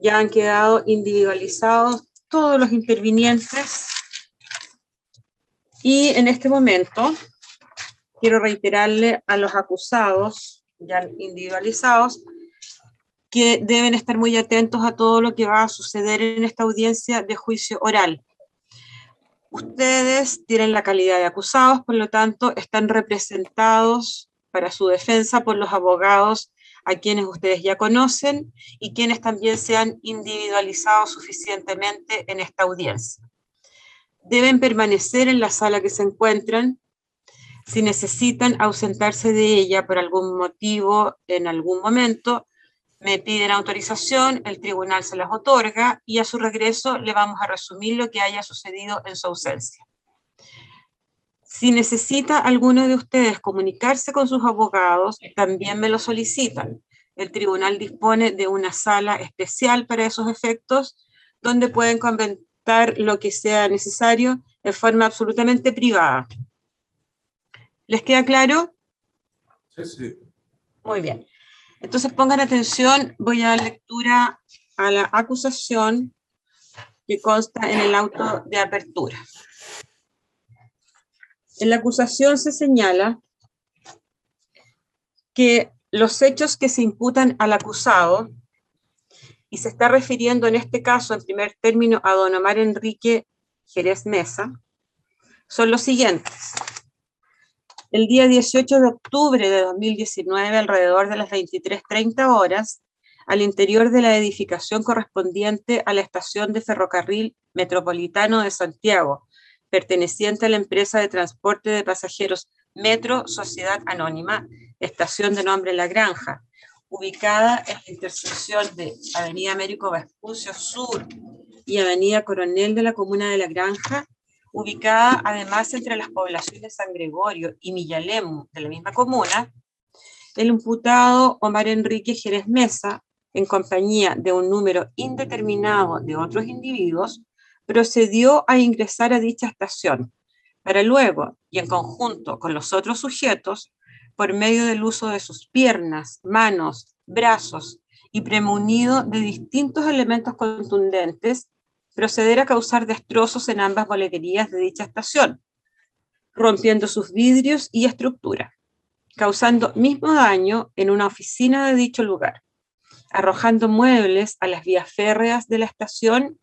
Ya han quedado individualizados todos los intervinientes y en este momento quiero reiterarle a los acusados ya individualizados que deben estar muy atentos a todo lo que va a suceder en esta audiencia de juicio oral. Ustedes tienen la calidad de acusados, por lo tanto, están representados para su defensa por los abogados a quienes ustedes ya conocen y quienes también se han individualizado suficientemente en esta audiencia. Deben permanecer en la sala que se encuentran. Si necesitan ausentarse de ella por algún motivo en algún momento, me piden autorización, el tribunal se las otorga y a su regreso le vamos a resumir lo que haya sucedido en su ausencia. Si necesita alguno de ustedes comunicarse con sus abogados, también me lo solicitan. El tribunal dispone de una sala especial para esos efectos, donde pueden comentar lo que sea necesario de forma absolutamente privada. ¿Les queda claro? Sí, sí. Muy bien. Entonces pongan atención, voy a dar lectura a la acusación que consta en el auto de apertura. En la acusación se señala que los hechos que se imputan al acusado, y se está refiriendo en este caso en primer término a don Omar Enrique Jerez Mesa, son los siguientes. El día 18 de octubre de 2019, alrededor de las 23:30 horas, al interior de la edificación correspondiente a la estación de ferrocarril Metropolitano de Santiago, perteneciente a la empresa de transporte de pasajeros Metro Sociedad Anónima, estación de nombre La Granja, ubicada en la intersección de Avenida Américo Vespucio Sur y Avenida Coronel de la comuna de La Granja, ubicada además entre las poblaciones San Gregorio y Millalemu de la misma comuna, el imputado Omar Enrique Jerez Mesa, en compañía de un número indeterminado de otros individuos, procedió a ingresar a dicha estación, para luego, y en conjunto con los otros sujetos, por medio del uso de sus piernas, manos, brazos y premunido de distintos elementos contundentes, proceder a causar destrozos en ambas boleterías de dicha estación, rompiendo sus vidrios y estructura, causando mismo daño en una oficina de dicho lugar, arrojando muebles a las vías férreas de la estación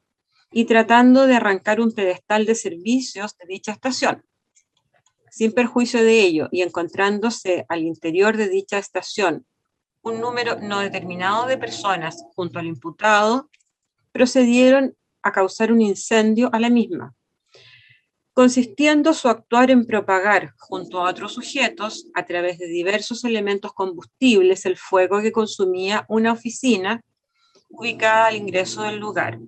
y tratando de arrancar un pedestal de servicios de dicha estación. Sin perjuicio de ello y encontrándose al interior de dicha estación un número no determinado de personas junto al imputado, procedieron a causar un incendio a la misma, consistiendo su actuar en propagar junto a otros sujetos, a través de diversos elementos combustibles, el fuego que consumía una oficina ubicada al ingreso del lugar.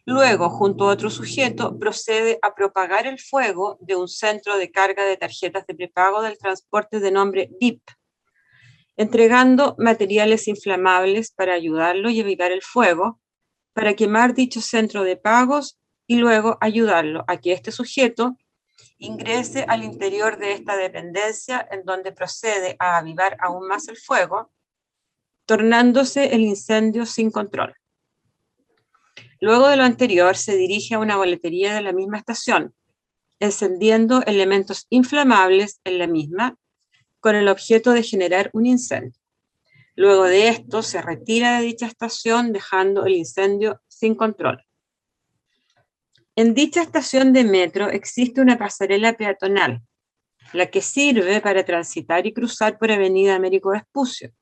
Luego, junto a otro sujeto, procede a propagar el fuego de un centro de carga de tarjetas de prepago del transporte de nombre VIP, entregando materiales inflamables para ayudarlo y evitar el fuego, para quemar dicho centro de pagos y luego ayudarlo a que este sujeto ingrese al interior de esta dependencia, en donde procede a avivar aún más el fuego, tornándose el incendio sin control. Luego de lo anterior, se dirige a una boletería de la misma estación, encendiendo elementos inflamables en la misma, con el objeto de generar un incendio. Luego de esto, se retira de dicha estación, dejando el incendio sin control. En dicha estación de metro existe una pasarela peatonal, la que sirve para transitar y cruzar por Avenida Américo Vespucio,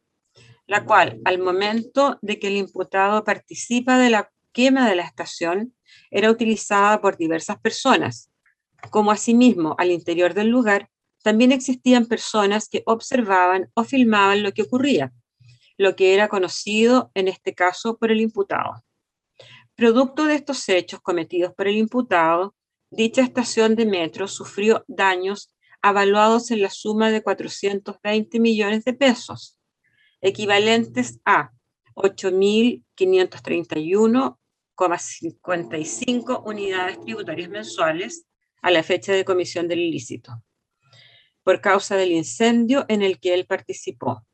la cual, al momento de que el imputado participa de la quema de la estación, era utilizada por diversas personas, como asimismo al interior del lugar también existían personas que observaban o filmaban lo que ocurría, lo que era conocido en este caso por el imputado. Producto de estos hechos cometidos por el imputado, dicha estación de metro sufrió daños avaluados en la suma de 420 millones de pesos, equivalentes a 8.531,55 unidades tributarias mensuales a la fecha de comisión del ilícito, por causa del incendio en el que él participó,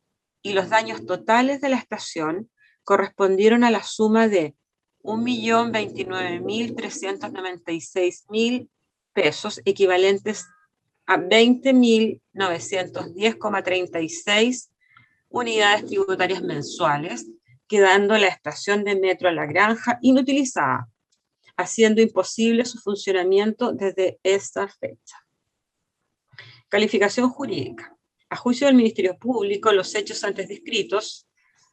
y los daños totales de la estación correspondieron a la suma de 1.029.396.000 pesos, equivalentes a 20.910,36 unidades tributarias mensuales, quedando la estación de metro La Granja inutilizada, haciendo imposible su funcionamiento desde esta fecha. Calificación jurídica. A juicio del Ministerio Público, los hechos antes descritos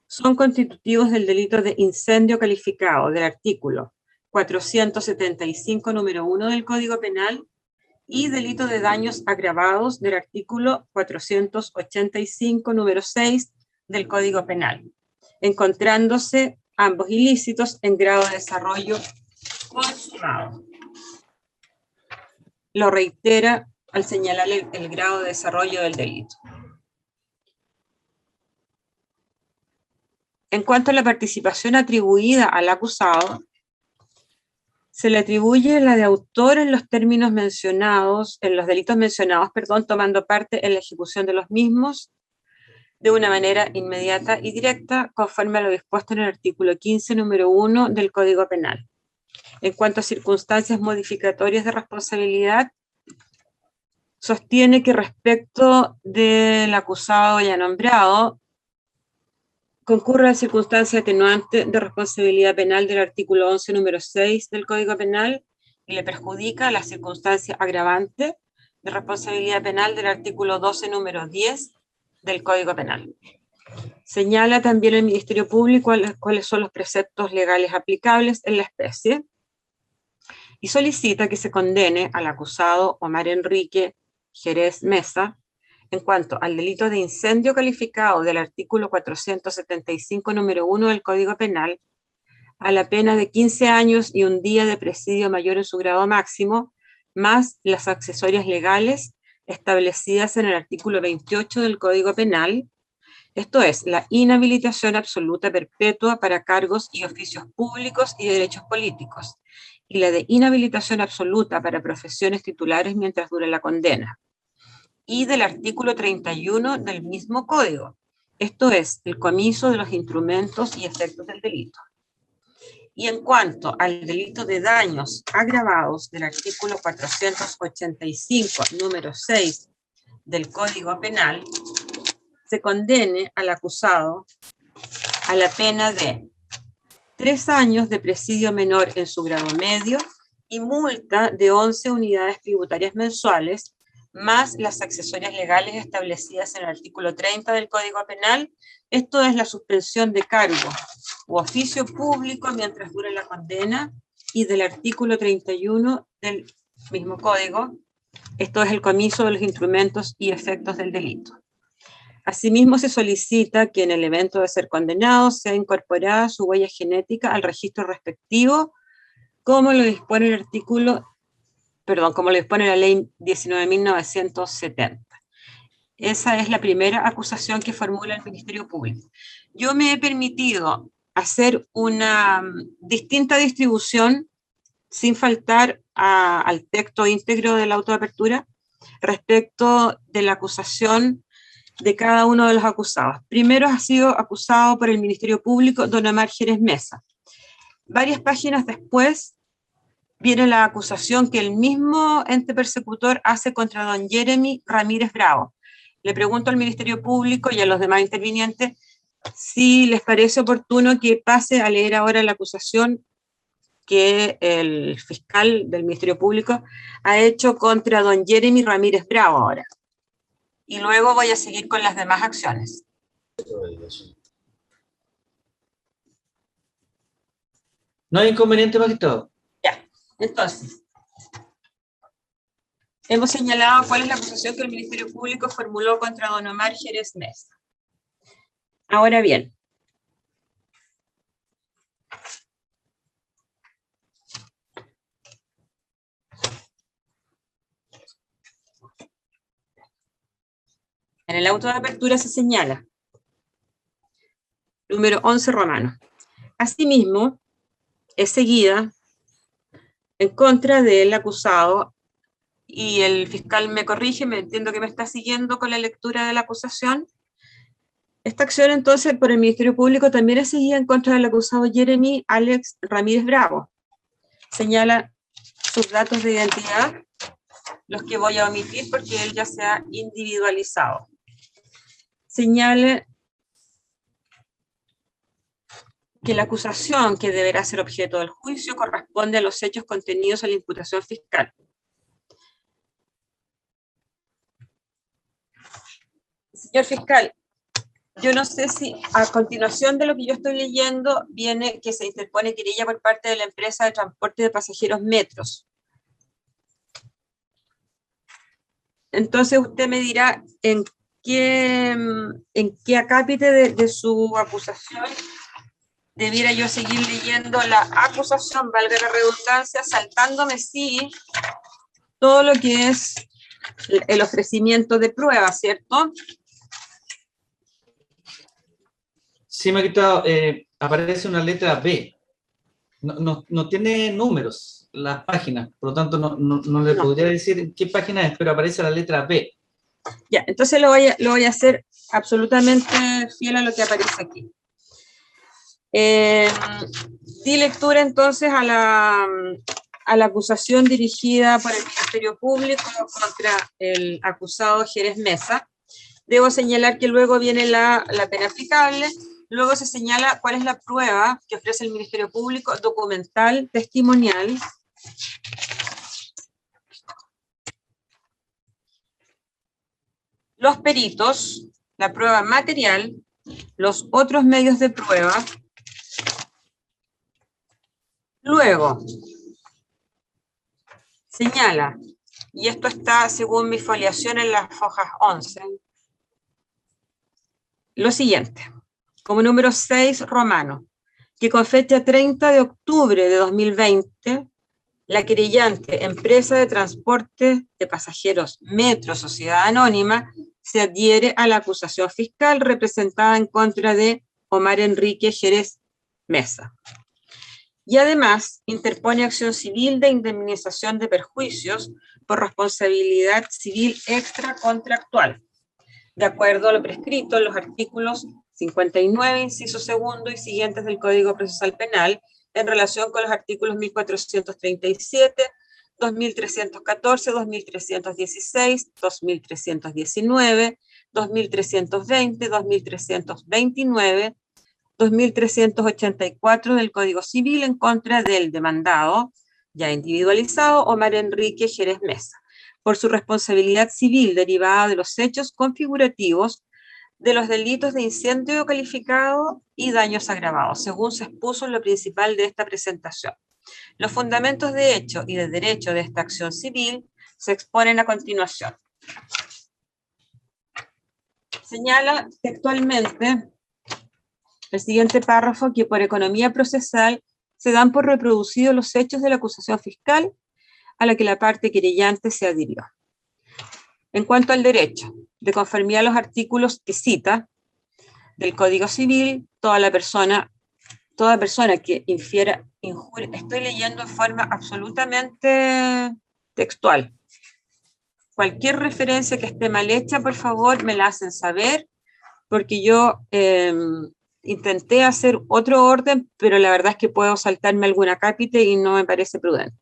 son constitutivos del delito de incendio calificado del artículo 475, número 1 del Código Penal, y delito de daños agravados del artículo 485, número 6 del Código Penal, encontrándose ambos ilícitos en grado de desarrollo consumado. Lo reitera al señalar el grado de desarrollo del delito. En cuanto a la participación atribuida al acusado, se le atribuye la de autor en los términos mencionados, en los delitos mencionados, tomando parte en la ejecución de los mismos de una manera inmediata y directa, conforme a lo dispuesto en el artículo 15, número 1 del Código Penal. En cuanto a circunstancias modificatorias de responsabilidad, sostiene que respecto del acusado ya nombrado, concurre la circunstancia atenuante de responsabilidad penal del artículo 11, número 6 del Código Penal, y le perjudica la circunstancia agravante de responsabilidad penal del artículo 12, número 10 del Código Penal. Señala también el Ministerio Público cuáles son los preceptos legales aplicables en la especie, y solicita que se condene al acusado Omar Enrique Jerez Mesa en cuanto al delito de incendio calificado del artículo 475, número 1 del Código Penal, a la pena de 15 años y un día de presidio mayor en su grado máximo, más las accesorias legales establecidas en el artículo 28 del Código Penal, esto es, la inhabilitación absoluta perpetua para cargos y oficios públicos y derechos políticos, y la de inhabilitación absoluta para profesiones titulares mientras dure la condena, y del artículo 31 del mismo código, esto es, el comiso de los instrumentos y efectos del delito. Y en cuanto al delito de daños agravados del artículo 485, número 6 del Código Penal, se condene al acusado a la pena de 3 años de presidio menor en su grado medio y multa de 11 unidades tributarias mensuales, más las accesorias legales establecidas en el artículo 30 del Código Penal, esto es la suspensión de cargo u oficio público mientras dure la condena, y del artículo 31 del mismo Código, esto es el comiso de los instrumentos y efectos del delito. Asimismo, se solicita que en el evento de ser condenado sea incorporada su huella genética al registro respectivo, como lo dispone el artículo, como lo dispone la ley 19.970. Esa es la primera acusación que formula el Ministerio Público. Yo me he permitido hacer una distinta distribución, sin faltar al texto íntegro de la autoapertura, respecto de la acusación de cada uno de los acusados. Primero ha sido acusado por el Ministerio Público don Omar Jerez Mesa. Varias páginas después viene la acusación que el mismo ente persecutor hace contra don Jeremy Ramírez Bravo. Le pregunto al Ministerio Público y a los demás intervinientes si les parece oportuno que pase a leer ahora la acusación que el fiscal del Ministerio Público ha hecho contra don Jeremy Ramírez Bravo ahora. Y luego voy a seguir con las demás acciones. No hay inconveniente, magistrado. Ya, entonces, hemos señalado cuál es la acusación que el Ministerio Público formuló contra don Omar Jerez Mesa. Ahora bien, en el auto de apertura se señala, número 11 romano. Asimismo, es seguida en contra del acusado, y el fiscal me corrige, me entiendo que me está siguiendo con la lectura de la acusación, Esta acción, entonces, por el Ministerio Público también es seguida en contra del acusado Jeremy Alex Ramírez Bravo. Señala sus datos de identidad, los que voy a omitir porque él ya se ha individualizado. Señala que la acusación que deberá ser objeto del juicio corresponde a los hechos contenidos en la imputación fiscal. Señor fiscal, yo no sé si a continuación de lo que yo estoy leyendo viene que se interpone querella por parte de la empresa de transporte de pasajeros Metros. Entonces usted me dirá en qué acápite de su acusación debiera yo seguir leyendo la acusación, valga la redundancia, saltándome sí todo lo que es el ofrecimiento de pruebas, ¿cierto? Sí, Maquito, aparece una letra B. No tiene números las páginas, por lo tanto no le podría decir qué página es, pero aparece la letra B. Ya, entonces lo voy a hacer absolutamente fiel a lo que aparece aquí. Di lectura entonces a la acusación dirigida por el Ministerio Público contra el acusado Jerez Mesa. Debo señalar que luego viene la pena aplicable, luego se señala cuál es la prueba que ofrece el Ministerio Público, documental, testimonial. Los peritos, la prueba material, los otros medios de prueba. Luego, señala, y esto está según mi foliación en las hojas 11, lo siguiente, como número 6 romano, que con fecha 30 de octubre de 2020, la querellante empresa de transporte de pasajeros Metro Sociedad Anónima se adhiere a la acusación fiscal representada en contra de Omar Enrique Jerez Mesa. Y además interpone acción civil de indemnización de perjuicios por responsabilidad civil extracontractual, de acuerdo a lo prescrito en los artículos 59, inciso segundo y siguientes del Código Procesal Penal, en relación con los artículos 1437, 2314, 2316, 2319, 2320, 2329, 2384 del Código Civil en contra del demandado, ya individualizado, Omar Enrique Jerez Mesa, por su responsabilidad civil derivada de los hechos configurativos de los delitos de incendio calificado y daños agravados, según se expuso en lo principal de esta presentación. Los fundamentos de hecho y de derecho de esta acción civil se exponen a continuación. Señala textualmente el siguiente párrafo que por economía procesal se dan por reproducidos los hechos de la acusación fiscal a la que la parte querellante se adhirió. En cuanto al derecho, de conformidad a los artículos que cita del Código Civil, toda persona que infiera injuria, estoy leyendo en forma absolutamente textual. Cualquier referencia que esté mal hecha, por favor, me la hacen saber, porque yo intenté hacer otro orden, pero la verdad es que puedo saltarme alguna cápite y no me parece prudente.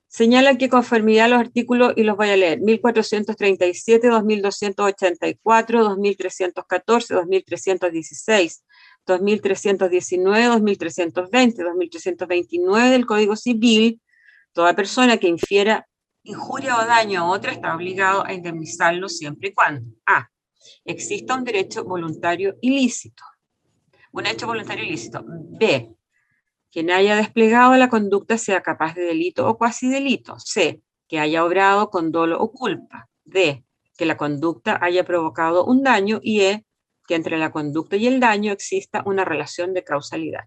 Señala que conformidad a los artículos, y los voy a leer, 1437, 2284, 2314, 2316, 2319, 2320, 2329 del Código Civil, toda persona que infiera injuria o daño a otra está obligado a indemnizarlo siempre y cuando a. Exista un derecho voluntario ilícito, un hecho voluntario ilícito. B. Quien haya desplegado la conducta sea capaz de delito o cuasi delito. C. Que haya obrado con dolo o culpa. D. Que la conducta haya provocado un daño. Y E. Que entre la conducta y el daño exista una relación de causalidad.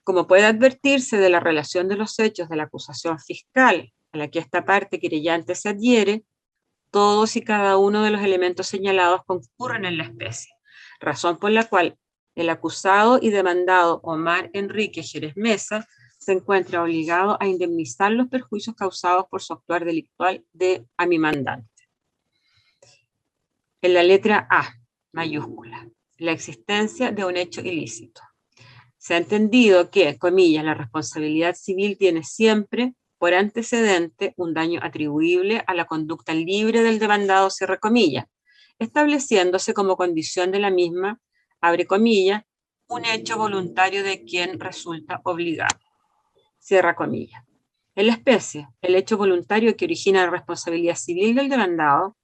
Como puede advertirse de la relación de los hechos de la acusación fiscal a la que esta parte querellante se adhiere, todos y cada uno de los elementos señalados concurren en la especie, razón por la cual el acusado y demandado Omar Enrique Jerez Mesa se encuentra obligado a indemnizar los perjuicios causados por su actuar delictual a mi mandante. En la letra A, mayúscula, la existencia de un hecho ilícito. Se ha entendido que, comillas, la responsabilidad civil tiene siempre por antecedente un daño atribuible a la conducta libre del demandado, cierre comillas, estableciéndose como condición de la misma, abre comillas, un hecho voluntario de quien resulta obligado, cierra comillas. En la especie, el hecho voluntario que origina la responsabilidad civil del demandado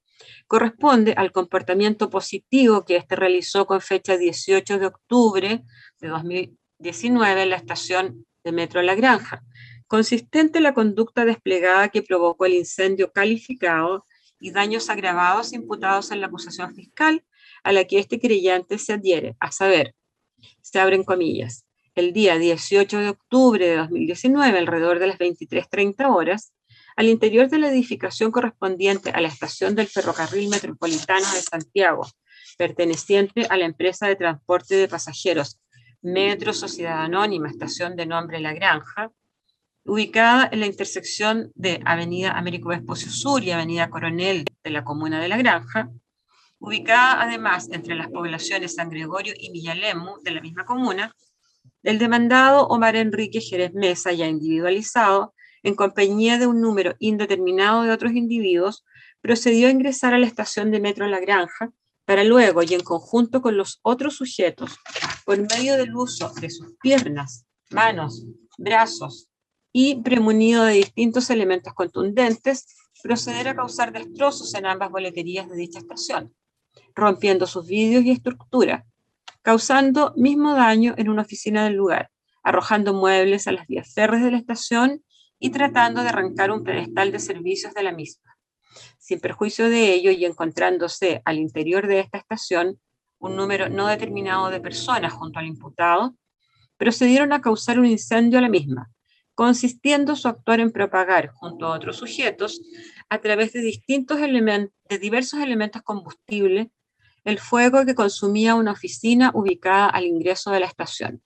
corresponde al comportamiento positivo que éste realizó con fecha 18 de octubre de 2019 en la estación de Metro La Granja, consistente en la conducta desplegada que provocó el incendio calificado y daños agravados imputados en la acusación fiscal a la que este creyente se adhiere, a saber, se abren comillas, el día 18 de octubre de 2019, alrededor de las 23:30 horas, al interior de la edificación correspondiente a la estación del Ferrocarril Metropolitano de Santiago, perteneciente a la empresa de transporte de pasajeros Metro Sociedad Anónima, estación de nombre La Granja, ubicada en la intersección de Avenida Américo Vespucio Sur y Avenida Coronel de la comuna de La Granja, ubicada además entre las poblaciones San Gregorio y Villalemu de la misma comuna, el demandado Omar Enrique Jerez Mesa, ya individualizado, en compañía de un número indeterminado de otros individuos, procedió a ingresar a la estación de Metro La Granja para luego, y en conjunto con los otros sujetos, por medio del uso de sus piernas, manos, brazos y premunido de distintos elementos contundentes, proceder a causar destrozos en ambas boleterías de dicha estación, rompiendo sus vidrios y estructura, causando mismo daño en una oficina del lugar, arrojando muebles a las vías férreas de la estación y tratando de arrancar un pedestal de servicios de la misma. Sin perjuicio de ello y encontrándose al interior de esta estación un número no determinado de personas junto al imputado, procedieron a causar un incendio a la misma, consistiendo su actuar en propagar junto a otros sujetos, a través de diversos elementos combustibles, el fuego que consumía una oficina ubicada al ingreso de la estación.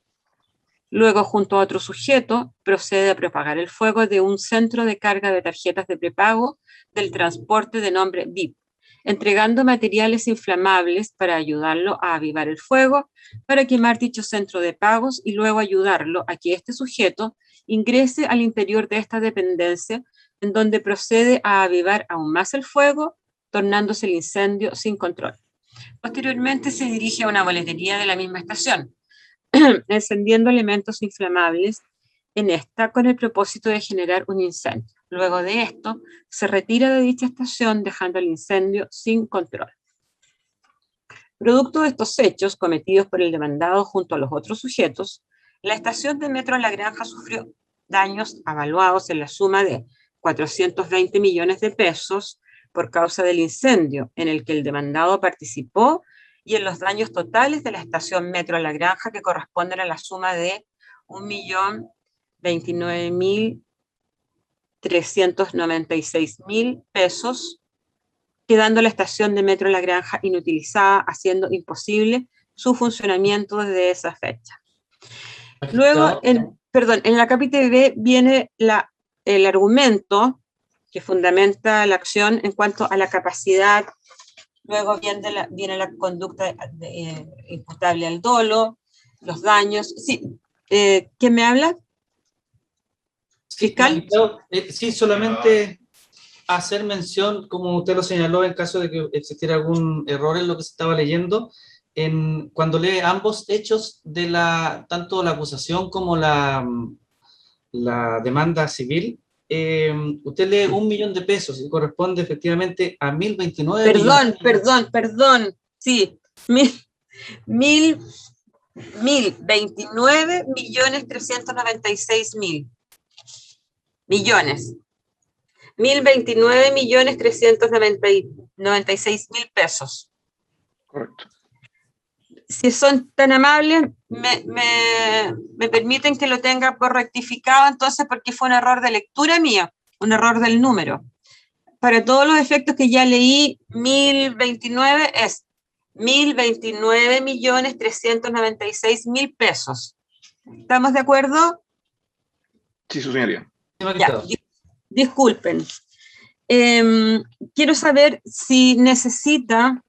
Luego, junto a otro sujeto, procede a propagar el fuego de un centro de carga de tarjetas de prepago del transporte de nombre VIP, entregando materiales inflamables para ayudarlo a avivar el fuego, para quemar dicho centro de pagos y luego ayudarlo a que este sujeto ingrese al interior de esta dependencia, en donde procede a avivar aún más el fuego, tornándose el incendio sin control. Posteriormente se dirige a una boletería de la misma estación, encendiendo elementos inflamables en esta con el propósito de generar un incendio. Luego de esto, se retira de dicha estación dejando el incendio sin control. Producto de estos hechos cometidos por el demandado junto a los otros sujetos, la estación de Metro La Granja sufrió daños avaluados en la suma de 420 millones de pesos por causa del incendio en el que el demandado participó y en los daños totales de la estación Metro La Granja, que corresponden a la suma de 1.029.396.000 pesos, quedando la estación de Metro La Granja inutilizada, haciendo imposible su funcionamiento desde esa fecha. Luego, en la capítulo B viene el argumento que fundamenta la acción en cuanto a la capacidad. Luego viene la conducta imputable al dolo, los daños. Sí, ¿quién me habla? ¿Fiscal? Sí, solamente hacer mención, como usted lo señaló, en caso de que existiera algún error en lo que se estaba leyendo, cuando lee ambos hechos de tanto la acusación como la demanda civil, usted lee 1 millón de pesos y corresponde efectivamente a 1.029 millones. Perdón, sí, 1.029.396.000 millones. 1.029.396.000 pesos. Correcto. Si son tan amables, me permiten que lo tenga por rectificado, entonces, porque fue un error de lectura mía, un error del número. Para todos los efectos que ya leí, 1.029 es 1.029.396.000 pesos. ¿Estamos de acuerdo? Sí, su señoría. Ya, disculpen. Quiero saber si necesita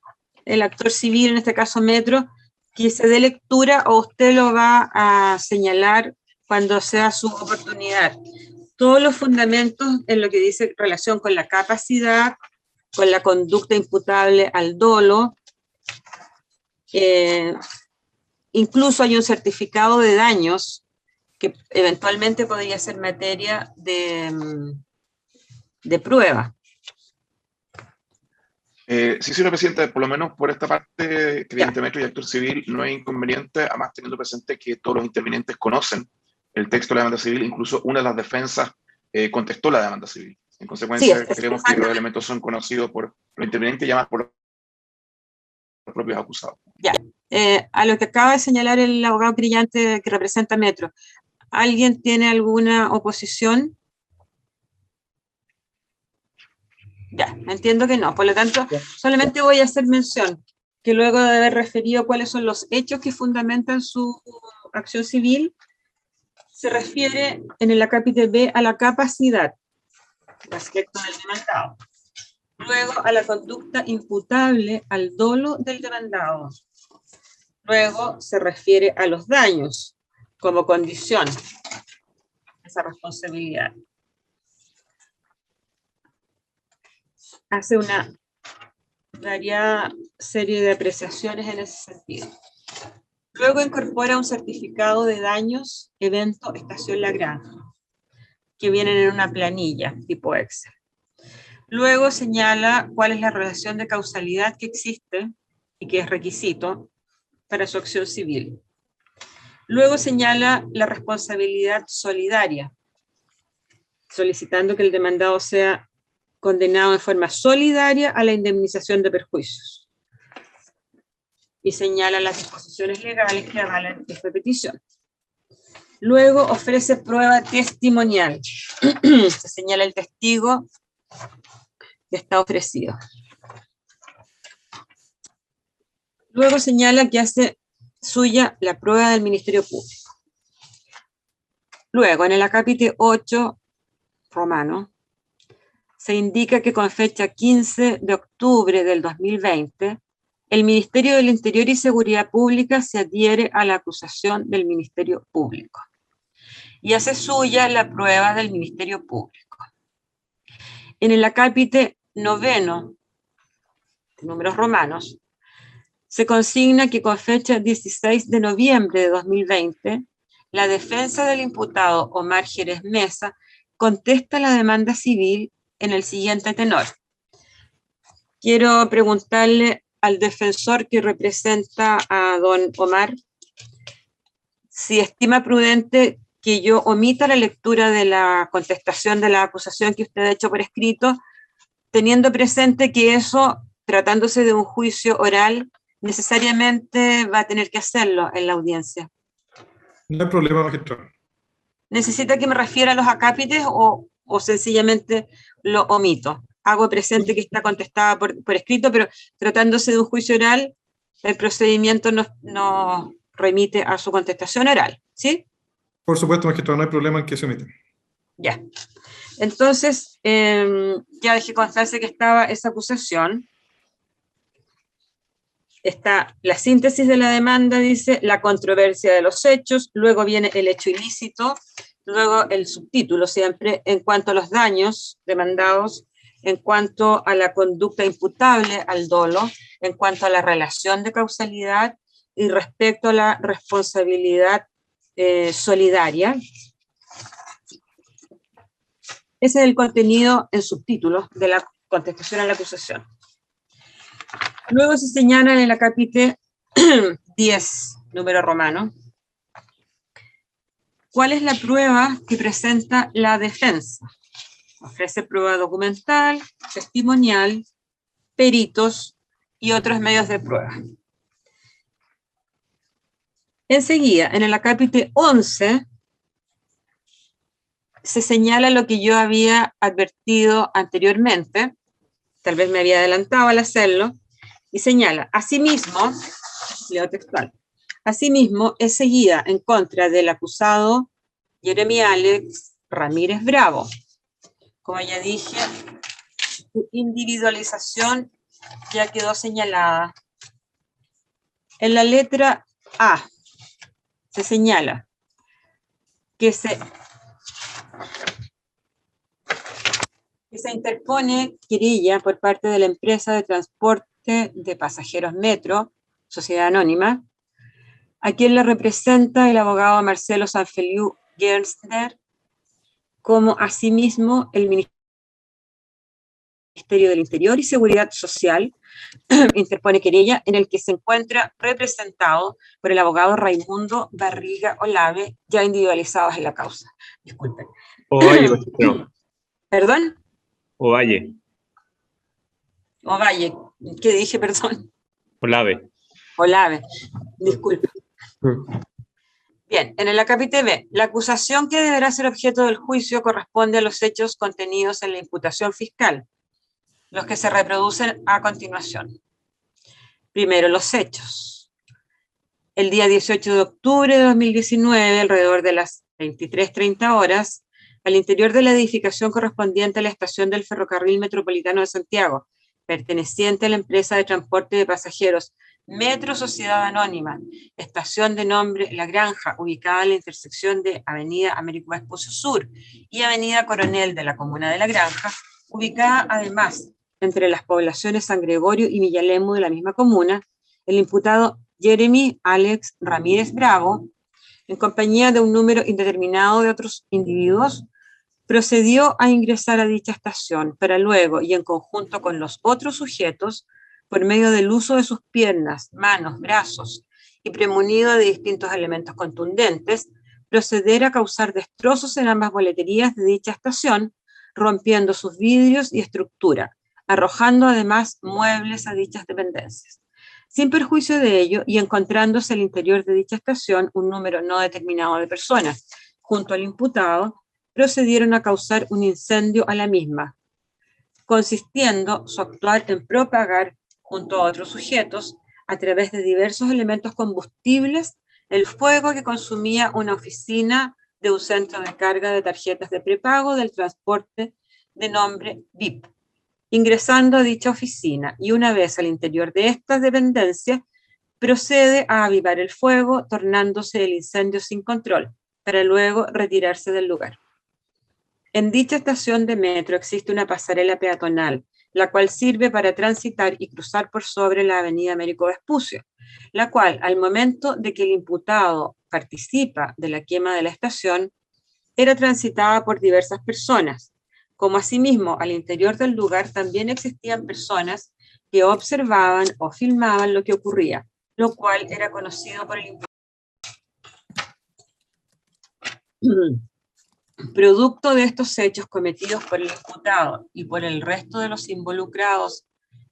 el actor civil, en este caso Metro, que se dé lectura o usted lo va a señalar cuando sea su oportunidad. Todos los fundamentos en lo que dice relación con la capacidad, con la conducta imputable al dolo, incluso hay un certificado de daños que eventualmente podría ser materia de prueba. Sí, señora Presidenta, por lo menos por esta parte, cliente Metro y actor civil, no hay inconveniente, además teniendo presente que todos los intervinientes conocen el texto de la demanda civil, incluso una de las defensas contestó la demanda civil. En consecuencia, Sí, creemos que los elementos son conocidos por los intervinientes y además por los propios acusados. Ya. A lo que acaba de señalar el abogado brillante que representa Metro, ¿alguien tiene alguna oposición? Ya, entiendo que no. Por lo tanto, solamente voy a hacer mención que luego de haber referido cuáles son los hechos que fundamentan su acción civil, se refiere en el acápite B a la capacidad respecto del demandado. Luego a la conducta imputable al dolo del demandado. Luego se refiere a los daños como condición de esa responsabilidad. Hace una variada serie de apreciaciones en ese sentido. Luego incorpora un certificado de daños, evento, estación Lagrange, que vienen en una planilla tipo Excel. Luego señala cuál es la relación de causalidad que existe y que es requisito para su acción civil. Luego señala la responsabilidad solidaria, solicitando que el demandado sea condenado en forma solidaria a la indemnización de perjuicios. Y señala las disposiciones legales que avalan esta petición. Luego ofrece prueba testimonial. Se señala el testigo que está ofrecido. Luego señala que hace suya la prueba del Ministerio Público. Luego, en el acápite 8 romano, se indica que con fecha 15 de octubre del 2020, el Ministerio del Interior y Seguridad Pública se adhiere a la acusación del Ministerio Público y hace suya la prueba del Ministerio Público. En el acápite 9, números romanos, se consigna que con fecha 16 de noviembre de 2020, la defensa del imputado Omar Jerez Mesa contesta la demanda civil en el siguiente tenor. Quiero preguntarle al defensor que representa a don Omar si estima prudente que yo omita la lectura de la contestación de la acusación que usted ha hecho por escrito, teniendo presente que eso, tratándose de un juicio oral, necesariamente va a tener que hacerlo en la audiencia. No hay problema, magistrado. ¿Necesita que me refiera a los acápites o sencillamente lo omito? Hago presente que está contestada por escrito, pero tratándose de un juicio oral, el procedimiento nos remite a su contestación oral, ¿sí? Por supuesto, magistrado, no hay problema en que se omita. Ya. Entonces, ya dejé constancia que estaba esa acusación. Está la síntesis de la demanda, dice, la controversia de los hechos, luego viene el hecho ilícito, luego el subtítulo siempre, en cuanto a los daños demandados, en cuanto a la conducta imputable al dolo, en cuanto a la relación de causalidad y respecto a la responsabilidad solidaria. Ese es el contenido en subtítulos de la contestación a la acusación. Luego se señala en el acápite 10, número romano, cuál es la prueba que presenta la defensa. Ofrece prueba documental, testimonial, peritos y otros medios de prueba. Enseguida, en el acápite 11, se señala lo que yo había advertido anteriormente, tal vez me había adelantado al hacerlo, y señala, asimismo, leo textual, asimismo es seguida en contra del acusado Jeremy Alex Ramírez Bravo. Como ya dije, su individualización ya quedó señalada En la letra A se señala que se interpone querella por parte de la empresa de transporte de pasajeros Metro, Sociedad Anónima, a quien le representa el abogado Marcelo Sanfeliu Gerstner, como asimismo el Ministerio del Interior y Seguridad Social interpone querella en el que se encuentra representado por el abogado Raimundo Barriga Olave, ya individualizados en la causa. Disculpen. Ovalle, magistrado. ¿Perdón? Ovalle. Ovalle. ¿Qué dije, perdón? Olave. Olave. Disculpen. Bien, en el acápite B, la acusación que deberá ser objeto del juicio corresponde a los hechos contenidos en la imputación fiscal, los que se reproducen a continuación. Primero, los hechos. El día 18 de octubre de 2019, alrededor de las 23:30 horas, al interior de la edificación correspondiente a la estación del Ferrocarril Metropolitano de Santiago, perteneciente a la empresa de transporte de pasajeros Metro Sociedad Anónima, estación de nombre La Granja, ubicada en la intersección de Avenida Américo Vespucio Sur y Avenida Coronel de la comuna de La Granja, ubicada además entre las poblaciones San Gregorio y Villalemu de la misma comuna, el imputado Jeremy Alex Ramírez Bravo, en compañía de un número indeterminado de otros individuos, procedió a ingresar a dicha estación para luego, y en conjunto con los otros sujetos, por medio del uso de sus piernas, manos, brazos y premunido de distintos elementos contundentes, proceder a causar destrozos en ambas boleterías de dicha estación, rompiendo sus vidrios y estructura, arrojando además muebles a dichas dependencias. Sin perjuicio de ello, y encontrándose al interior de dicha estación un número no determinado de personas, junto al imputado, procedieron a causar un incendio a la misma, consistiendo su actuar en propagar, junto a otros sujetos, a través de diversos elementos combustibles, el fuego que consumía una oficina de un centro de carga de tarjetas de prepago del transporte de nombre VIP, ingresando a dicha oficina, y una vez al interior de estas dependencias, procede a avivar el fuego, tornándose el incendio sin control, para luego retirarse del lugar. En dicha estación de metro existe una pasarela peatonal, la cual sirve para transitar y cruzar por sobre la avenida Américo Vespucio, la cual, al momento de que el imputado participa de la quema de la estación, era transitada por diversas personas, como asimismo al interior del lugar también existían personas que observaban o filmaban lo que ocurría, lo cual era conocido por el imputado. Producto de estos hechos cometidos por el imputado y por el resto de los involucrados,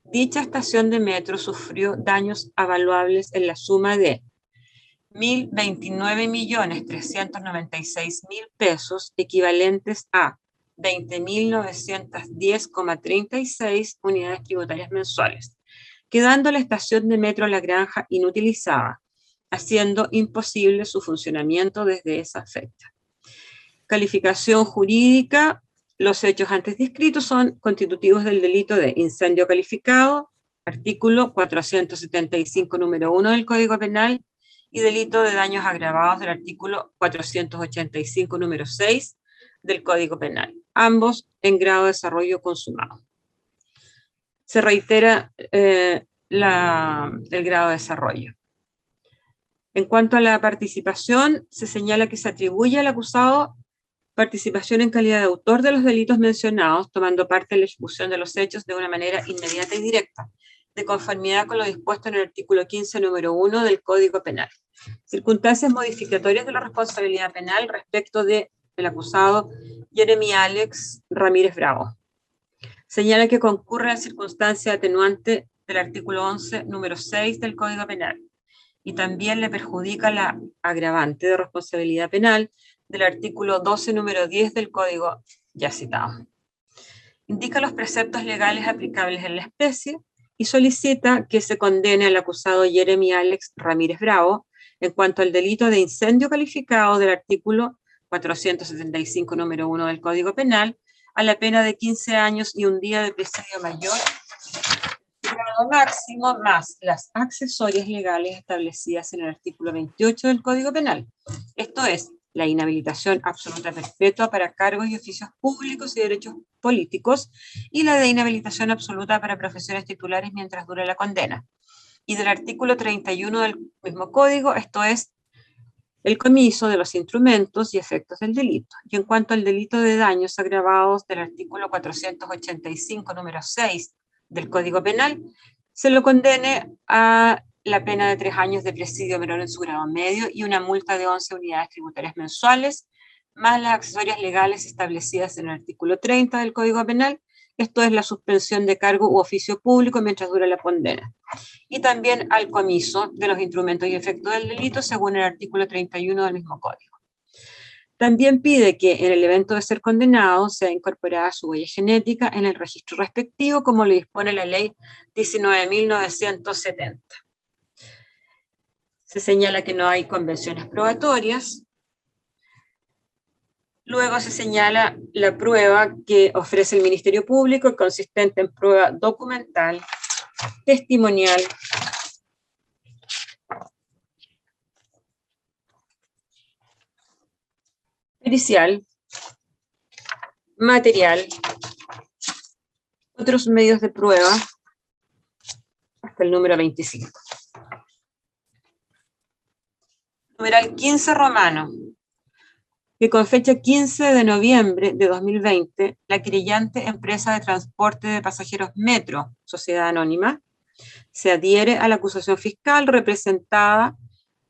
dicha estación de metro sufrió daños avaluables en la suma de 1.029.396.000 pesos, equivalentes a 20.910,36 unidades tributarias mensuales, quedando la estación de metro La Granja inutilizada, haciendo imposible su funcionamiento desde esa fecha. Calificación jurídica: los hechos antes descritos son constitutivos del delito de incendio calificado, artículo 475 número 1 del Código Penal, y delito de daños agravados del artículo 485 número 6 del Código Penal, ambos en grado de desarrollo consumado. Se reitera el grado de desarrollo. En cuanto a la participación, se señala que se atribuye al acusado participación en calidad de autor de los delitos mencionados, tomando parte en la ejecución de los hechos de una manera inmediata y directa, de conformidad con lo dispuesto en el artículo 15, número 1 del Código Penal. Circunstancias modificatorias de la responsabilidad penal respecto del acusado Jeremy Alex Ramírez Bravo. Señala que concurre la circunstancia atenuante del artículo 11, número 6 del Código Penal, y también le perjudica la agravante de responsabilidad penal del artículo 12, número 10 del Código ya citado. Indica los preceptos legales aplicables en la especie y solicita que se condene al acusado Jeremy Alex Ramírez Bravo en cuanto al delito de incendio calificado del artículo 475, número 1 del Código Penal, a la pena de 15 años y un día de presidio mayor grado máximo más las accesorias legales establecidas en el artículo 28 del Código Penal. Esto es, la inhabilitación absoluta perpetua para cargos y oficios públicos y derechos políticos y la de inhabilitación absoluta para profesiones titulares mientras dure la condena. Y del artículo 31 del mismo Código, esto es, el comiso de los instrumentos y efectos del delito. Y en cuanto al delito de daños agravados del artículo 485, número 6 del Código Penal, se lo condene a la pena de 3 años de presidio menor en su grado medio y una multa de 11 unidades tributarias mensuales, más las accesorias legales establecidas en el artículo 30 del Código Penal, esto es la suspensión de cargo u oficio público mientras dura la condena. Y también al comiso de los instrumentos y efectos del delito según el artículo 31 del mismo Código. También pide que en el evento de ser condenado sea incorporada su huella genética en el registro respectivo, como lo dispone la ley 19.970. Se señala que no hay convenciones probatorias. Luego se señala la prueba que ofrece el Ministerio Público, consistente en prueba documental, testimonial, pericial, material, otros medios de prueba, hasta el número 25. Numeral 15 romano, que con fecha 15 de noviembre de 2020, la querellante empresa de transporte de pasajeros Metro, Sociedad Anónima, se adhiere a la acusación fiscal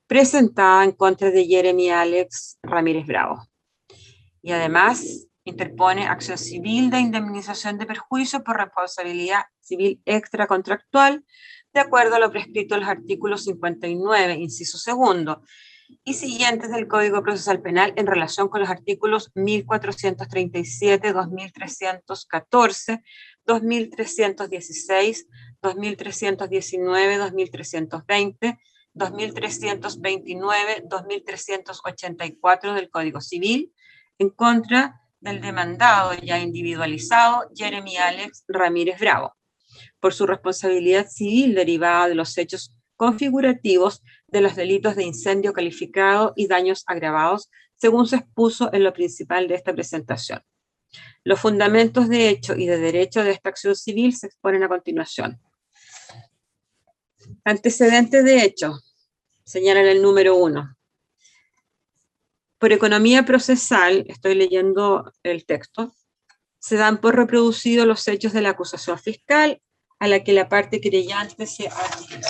presentada en contra de Jeremy Alex Ramírez Bravo. Y además interpone acción civil de indemnización de perjuicio por responsabilidad civil extracontractual, de acuerdo a lo prescrito en los artículos 59, inciso segundo, y siguientes del Código Procesal Penal en relación con los artículos 1437, 2314, 2316, 2319, 2320, 2329, 2384 del Código Civil, en contra del demandado ya individualizado Jeremy Alex Ramírez Bravo, por su responsabilidad civil derivada de los hechos configurativos de los delitos de incendio calificado y daños agravados, según se expuso en lo principal de esta presentación. Los fundamentos de hecho y de derecho de esta acción civil se exponen a continuación. Antecedentes de hecho, señalan el número 1. Por economía procesal, estoy leyendo el texto, se dan por reproducidos los hechos de la acusación fiscal a la que la parte querellante se adhiere.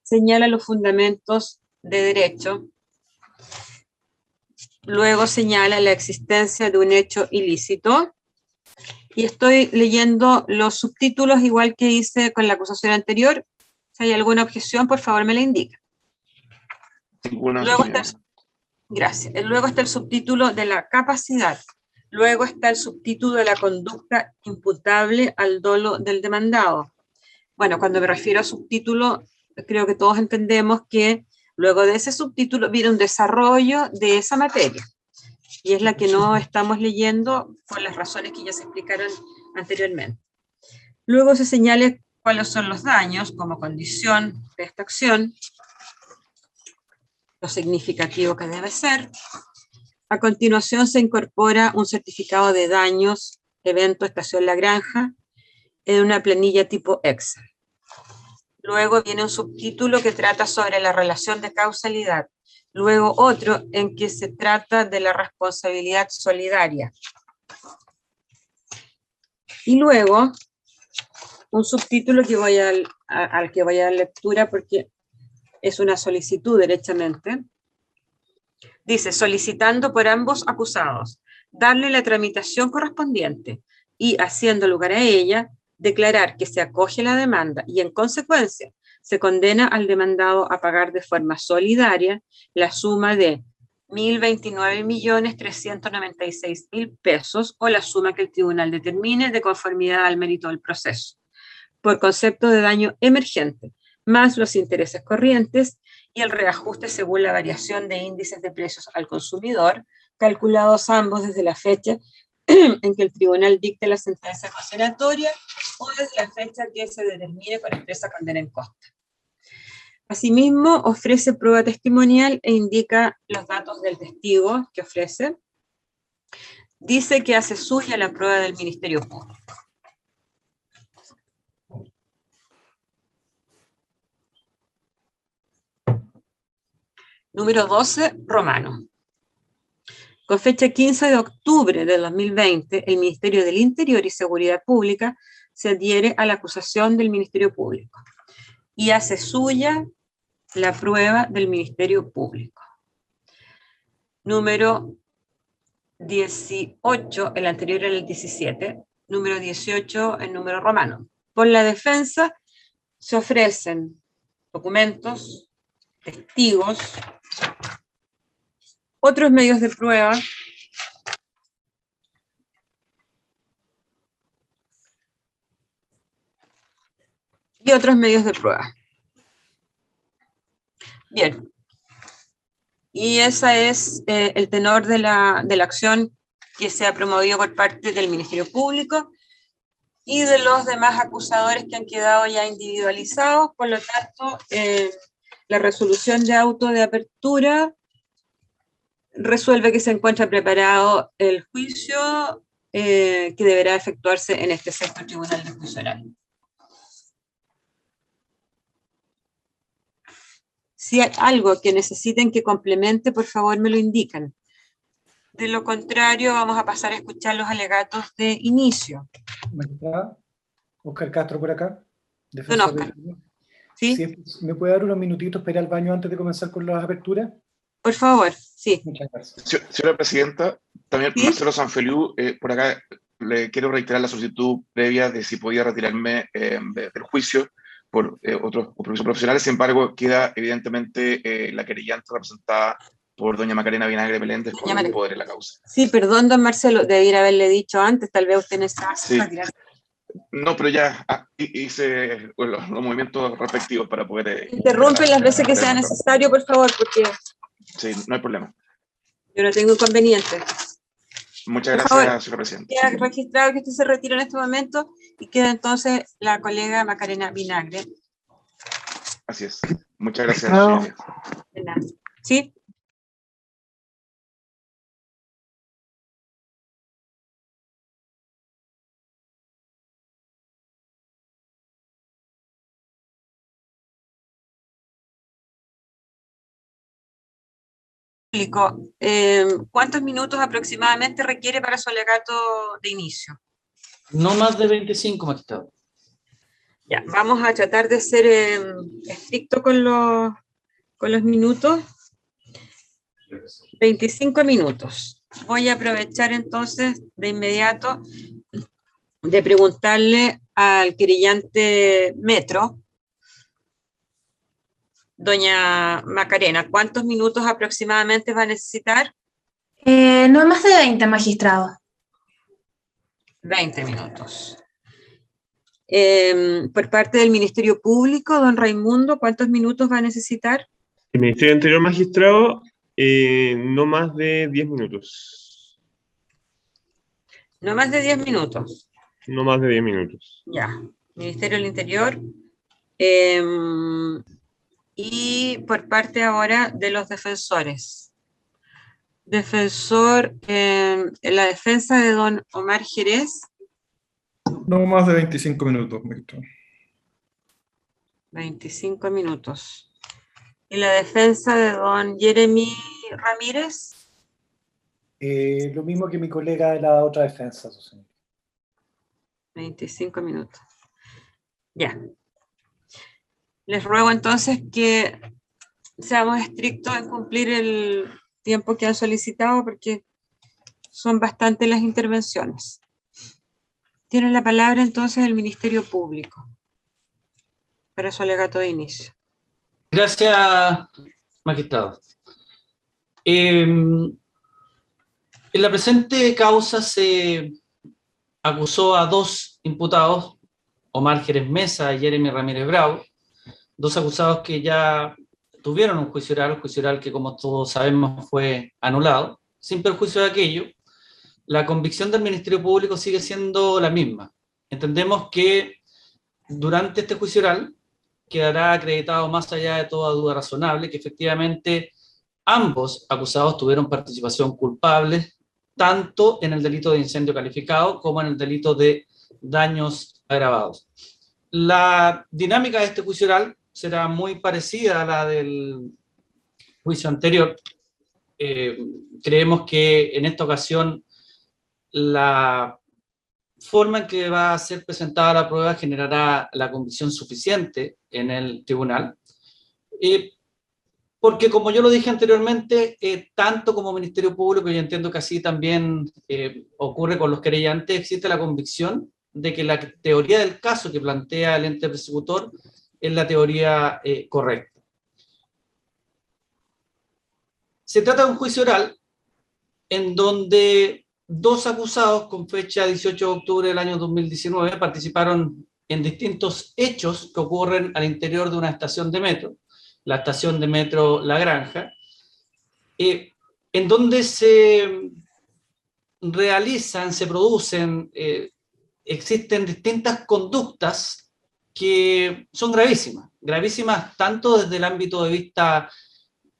Señala los fundamentos de derecho, luego señala la existencia de un hecho ilícito, y estoy leyendo los subtítulos igual que hice con la acusación anterior. Si hay alguna objeción, por favor me la indica. Ninguna. Gracias. Luego está el subtítulo de la capacidad. Luego está el subtítulo de la conducta imputable al dolo del demandado. Bueno, cuando me refiero a subtítulo, creo que todos entendemos que luego de ese subtítulo viene un desarrollo de esa materia. Y es la que no estamos leyendo por las razones que ya se explicaron anteriormente. Luego se señala cuáles son los daños como condición de esta acción, lo significativo que debe ser. A continuación se incorpora un certificado de daños, evento, estación La Granja, en una planilla tipo Excel. Luego viene un subtítulo que trata sobre la relación de causalidad. Luego otro en que se trata de la responsabilidad solidaria. Y luego un subtítulo que al que voy a dar lectura porque es una solicitud derechamente. Dice, solicitando por ambos acusados, darle la tramitación correspondiente y, haciendo lugar a ella, declarar que se acoge la demanda y, en consecuencia, se condena al demandado a pagar de forma solidaria la suma de 1.029.396.000 pesos o la suma que el tribunal determine de conformidad al mérito del proceso, por concepto de daño emergente, más los intereses corrientes y el reajuste según la variación de índices de precios al consumidor, calculados ambos desde la fecha en que el tribunal dicte la sentencia condenatoria o desde la fecha que se determine con expresa condena en consta. Asimismo, ofrece prueba testimonial e indica los datos del testigo que ofrece. Dice que hace suya la prueba del Ministerio Público. Número 12, Romano. Con fecha 15 de octubre de 2020, el Ministerio del Interior y Seguridad Pública se adhiere a la acusación del Ministerio Público y hace suya la prueba del Ministerio Público. Número 18, el anterior era el 17, número 18, el número romano. Por la defensa se ofrecen documentos, testigos, otros medios de prueba, y otros medios de prueba. Bien. Y ese es el tenor de la acción que se ha promovido por parte del Ministerio Público y de los demás acusadores que han quedado ya individualizados. Por lo tanto, la resolución de auto de apertura resuelve que se encuentra preparado el juicio que deberá efectuarse en este sexto tribunal de juicio oral. Si hay algo que necesiten que complemente, por favor me lo indican. De lo contrario, vamos a pasar a escuchar los alegatos de inicio. Magistrada, Oscar Castro por acá. Don Oscar. ¿Sí? Si ¿Me puede dar unos minutitos para ir al baño antes de comenzar con las aperturas? Por favor, sí. Muchas gracias. Señora Presidenta, también ¿Sí? Marcelo Sanfeliu, por acá le quiero reiterar la solicitud previa de si podía retirarme del juicio por otros compromisos profesionales. Sin embargo, queda evidentemente la querellante representada por doña Macarena Vinagre Meléndez con el poder en la causa. Sí, perdón, don Marcelo, debiera haberle dicho antes, tal vez usted necesita retirar. No, pero ya hice los movimientos respectivos para poder... Interrumpen las veces que sea necesario, por favor, porque sí, no hay problema. yo no tengo inconveniente. Muchas Por gracias, favor, señora Presidenta. queda registrado que usted se retira en este momento y queda entonces la colega Macarena Vinagre. Así es. Muchas gracias, señoría. De nada. ¿Sí? ¿Cuántos minutos aproximadamente requiere para su alegato de inicio? No más de 25, magistrado. Ya, vamos a tratar de ser estricto con los minutos. 25 minutos. Voy a aprovechar entonces de inmediato de preguntarle al querellante Metro, doña Macarena, ¿cuántos minutos aproximadamente va a necesitar? No más de 20, magistrado. 20 minutos. Por parte del Ministerio Público, don Raimundo, ¿cuántos minutos va a necesitar? El Ministerio Anterior, magistrado, no más de 10 minutos. No más de 10 minutos. No más de 10 minutos. Ya. Ministerio del Interior. Y por parte ahora de los defensores. Defensor, en la defensa de don Omar Jerez. No más de 25 minutos, magistrado. 25 minutos. ¿Y la defensa de don Jeremy Ramírez? Lo mismo que mi colega de la otra defensa, su señor. 25 minutos. Ya. Les ruego entonces que seamos estrictos en cumplir el tiempo que han solicitado porque son bastantes las intervenciones. Tiene la palabra entonces el Ministerio Público para su alegato de inicio. Gracias, magistrado. En la presente causa se acusó a dos imputados, Omar Jerez Mesa y Jeremy Ramírez Bravo, dos acusados que ya tuvieron un juicio oral que como todos sabemos fue anulado, sin perjuicio de aquello. la convicción del Ministerio Público sigue siendo la misma. Entendemos que durante este juicio oral quedará acreditado más allá de toda duda razonable que efectivamente ambos acusados tuvieron participación culpable tanto en el delito de incendio calificado como en el delito de daños agravados. La dinámica de este juicio oral será muy parecida a la del juicio anterior. Creemos que en esta ocasión la forma en que va a ser presentada la prueba generará la convicción suficiente en el tribunal, porque como yo lo dije anteriormente, tanto como Ministerio Público, y entiendo que así también ocurre con los querellantes, existe la convicción de que la teoría del caso que plantea el ente persecutor es la teoría correcta. Se trata de un juicio oral en donde dos acusados con fecha 18 de octubre del año 2019 participaron en distintos hechos que ocurren al interior de una estación de metro, la estación de metro La Granja, en donde se realizan, se producen, existen distintas conductas que son gravísimas, gravísimas tanto desde el ámbito de vista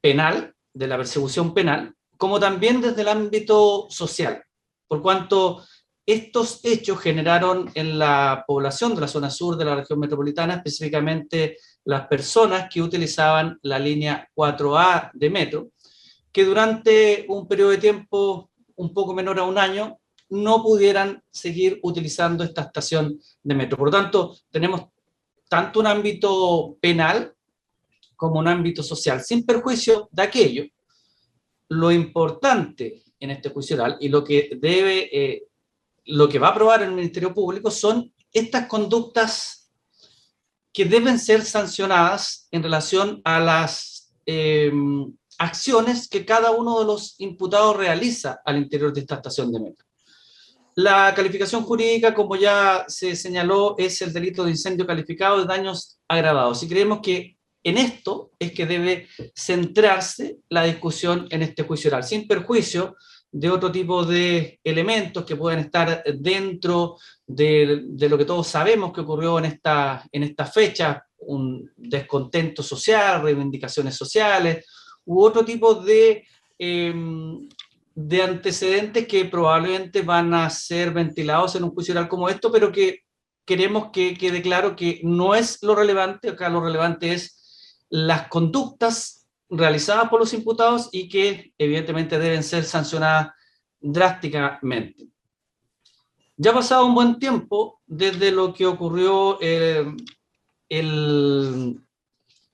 penal, de la persecución penal, como también desde el ámbito social, por cuanto estos hechos generaron en la población de la zona sur de la región metropolitana, específicamente las personas que utilizaban la línea 4A de metro, que durante un periodo de tiempo un poco menor a un año no pudieran seguir utilizando esta estación de metro. Por lo tanto, tenemos tanto un ámbito penal como un ámbito social, sin perjuicio de aquello. Lo importante en este juicio oral y lo que va a aprobar el Ministerio Público son estas conductas que deben ser sancionadas en relación a las acciones que cada uno de los imputados realiza al interior de esta estación de metro. La calificación jurídica, como ya se señaló, es el delito de incendio calificado de daños agravados. Y creemos que en esto es que debe centrarse la discusión en este juicio oral, sin perjuicio de otro tipo de elementos que pueden estar dentro de lo que todos sabemos que ocurrió en esta fecha, un descontento social, reivindicaciones sociales, u otro tipo de antecedentes que probablemente van a ser ventilados en un juicio oral como esto, pero que queremos que quede claro que no es lo relevante. Acá lo relevante es las conductas realizadas por los imputados y que evidentemente deben ser sancionadas drásticamente. Ya ha pasado un buen tiempo desde lo que ocurrió el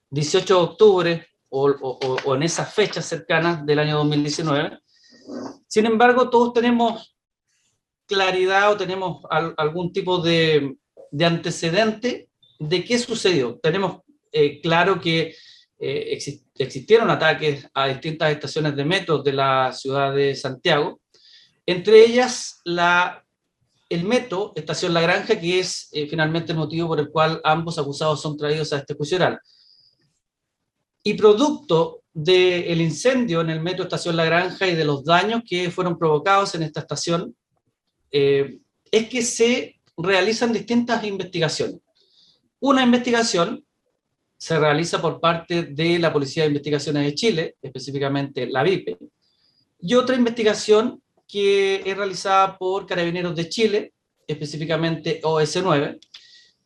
18 de octubre o en esas fechas cercanas del año 2019. Sin embargo, todos tenemos claridad o tenemos algún tipo de antecedente de qué sucedió. Tenemos claro que existieron ataques a distintas estaciones de metro de la ciudad de Santiago, entre ellas el metro, estación La Granja, que es finalmente el motivo por el cual ambos acusados son traídos a este juicio oral. Y producto del incendio en el metro estación La Granja y de los daños que fueron provocados en esta estación, es que se realizan distintas investigaciones. Una investigación se realiza por parte de la Policía de Investigaciones de Chile, específicamente la VIPE, y otra investigación que es realizada por Carabineros de Chile, específicamente OS9,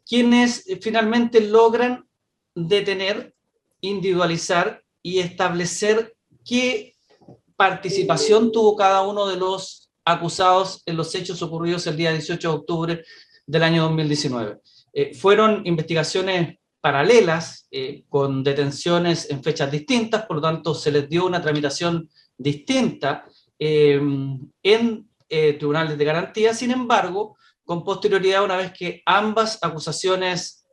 quienes finalmente logran detener, individualizar y establecer qué participación tuvo cada uno de los acusados en los hechos ocurridos el día 18 de octubre del año 2019. Fueron investigaciones paralelas, con detenciones en fechas distintas, por lo tanto se les dio una tramitación distinta en tribunales de garantía. Sin embargo, con posterioridad, una vez que ambas acusaciones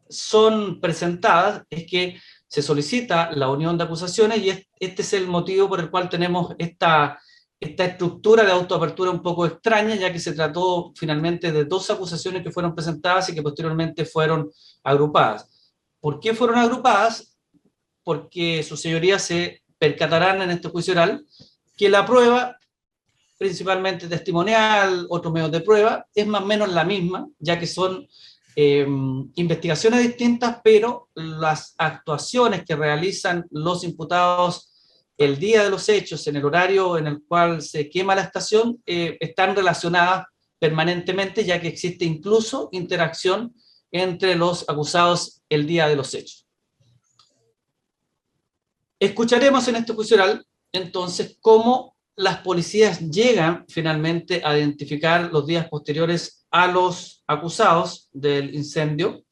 son presentadas, es que se solicita la unión de acusaciones, y este es el motivo por el cual tenemos esta estructura de autoapertura un poco extraña, ya que se trató finalmente de dos acusaciones que fueron presentadas y que posteriormente fueron agrupadas. ¿Por qué fueron agrupadas? Porque sus señorías se percatarán en este juicio oral que la prueba principalmente testimonial, otros medios de prueba, es más o menos la misma, ya que son investigaciones distintas, pero las actuaciones que realizan los imputados el día de los hechos, en el horario en el cual se quema la estación, están relacionadas permanentemente, ya que existe incluso interacción entre los acusados el día de los hechos. Escucharemos en este juicio oral, entonces, cómo las policías llegan finalmente a identificar los días posteriores a los acusados del incendio,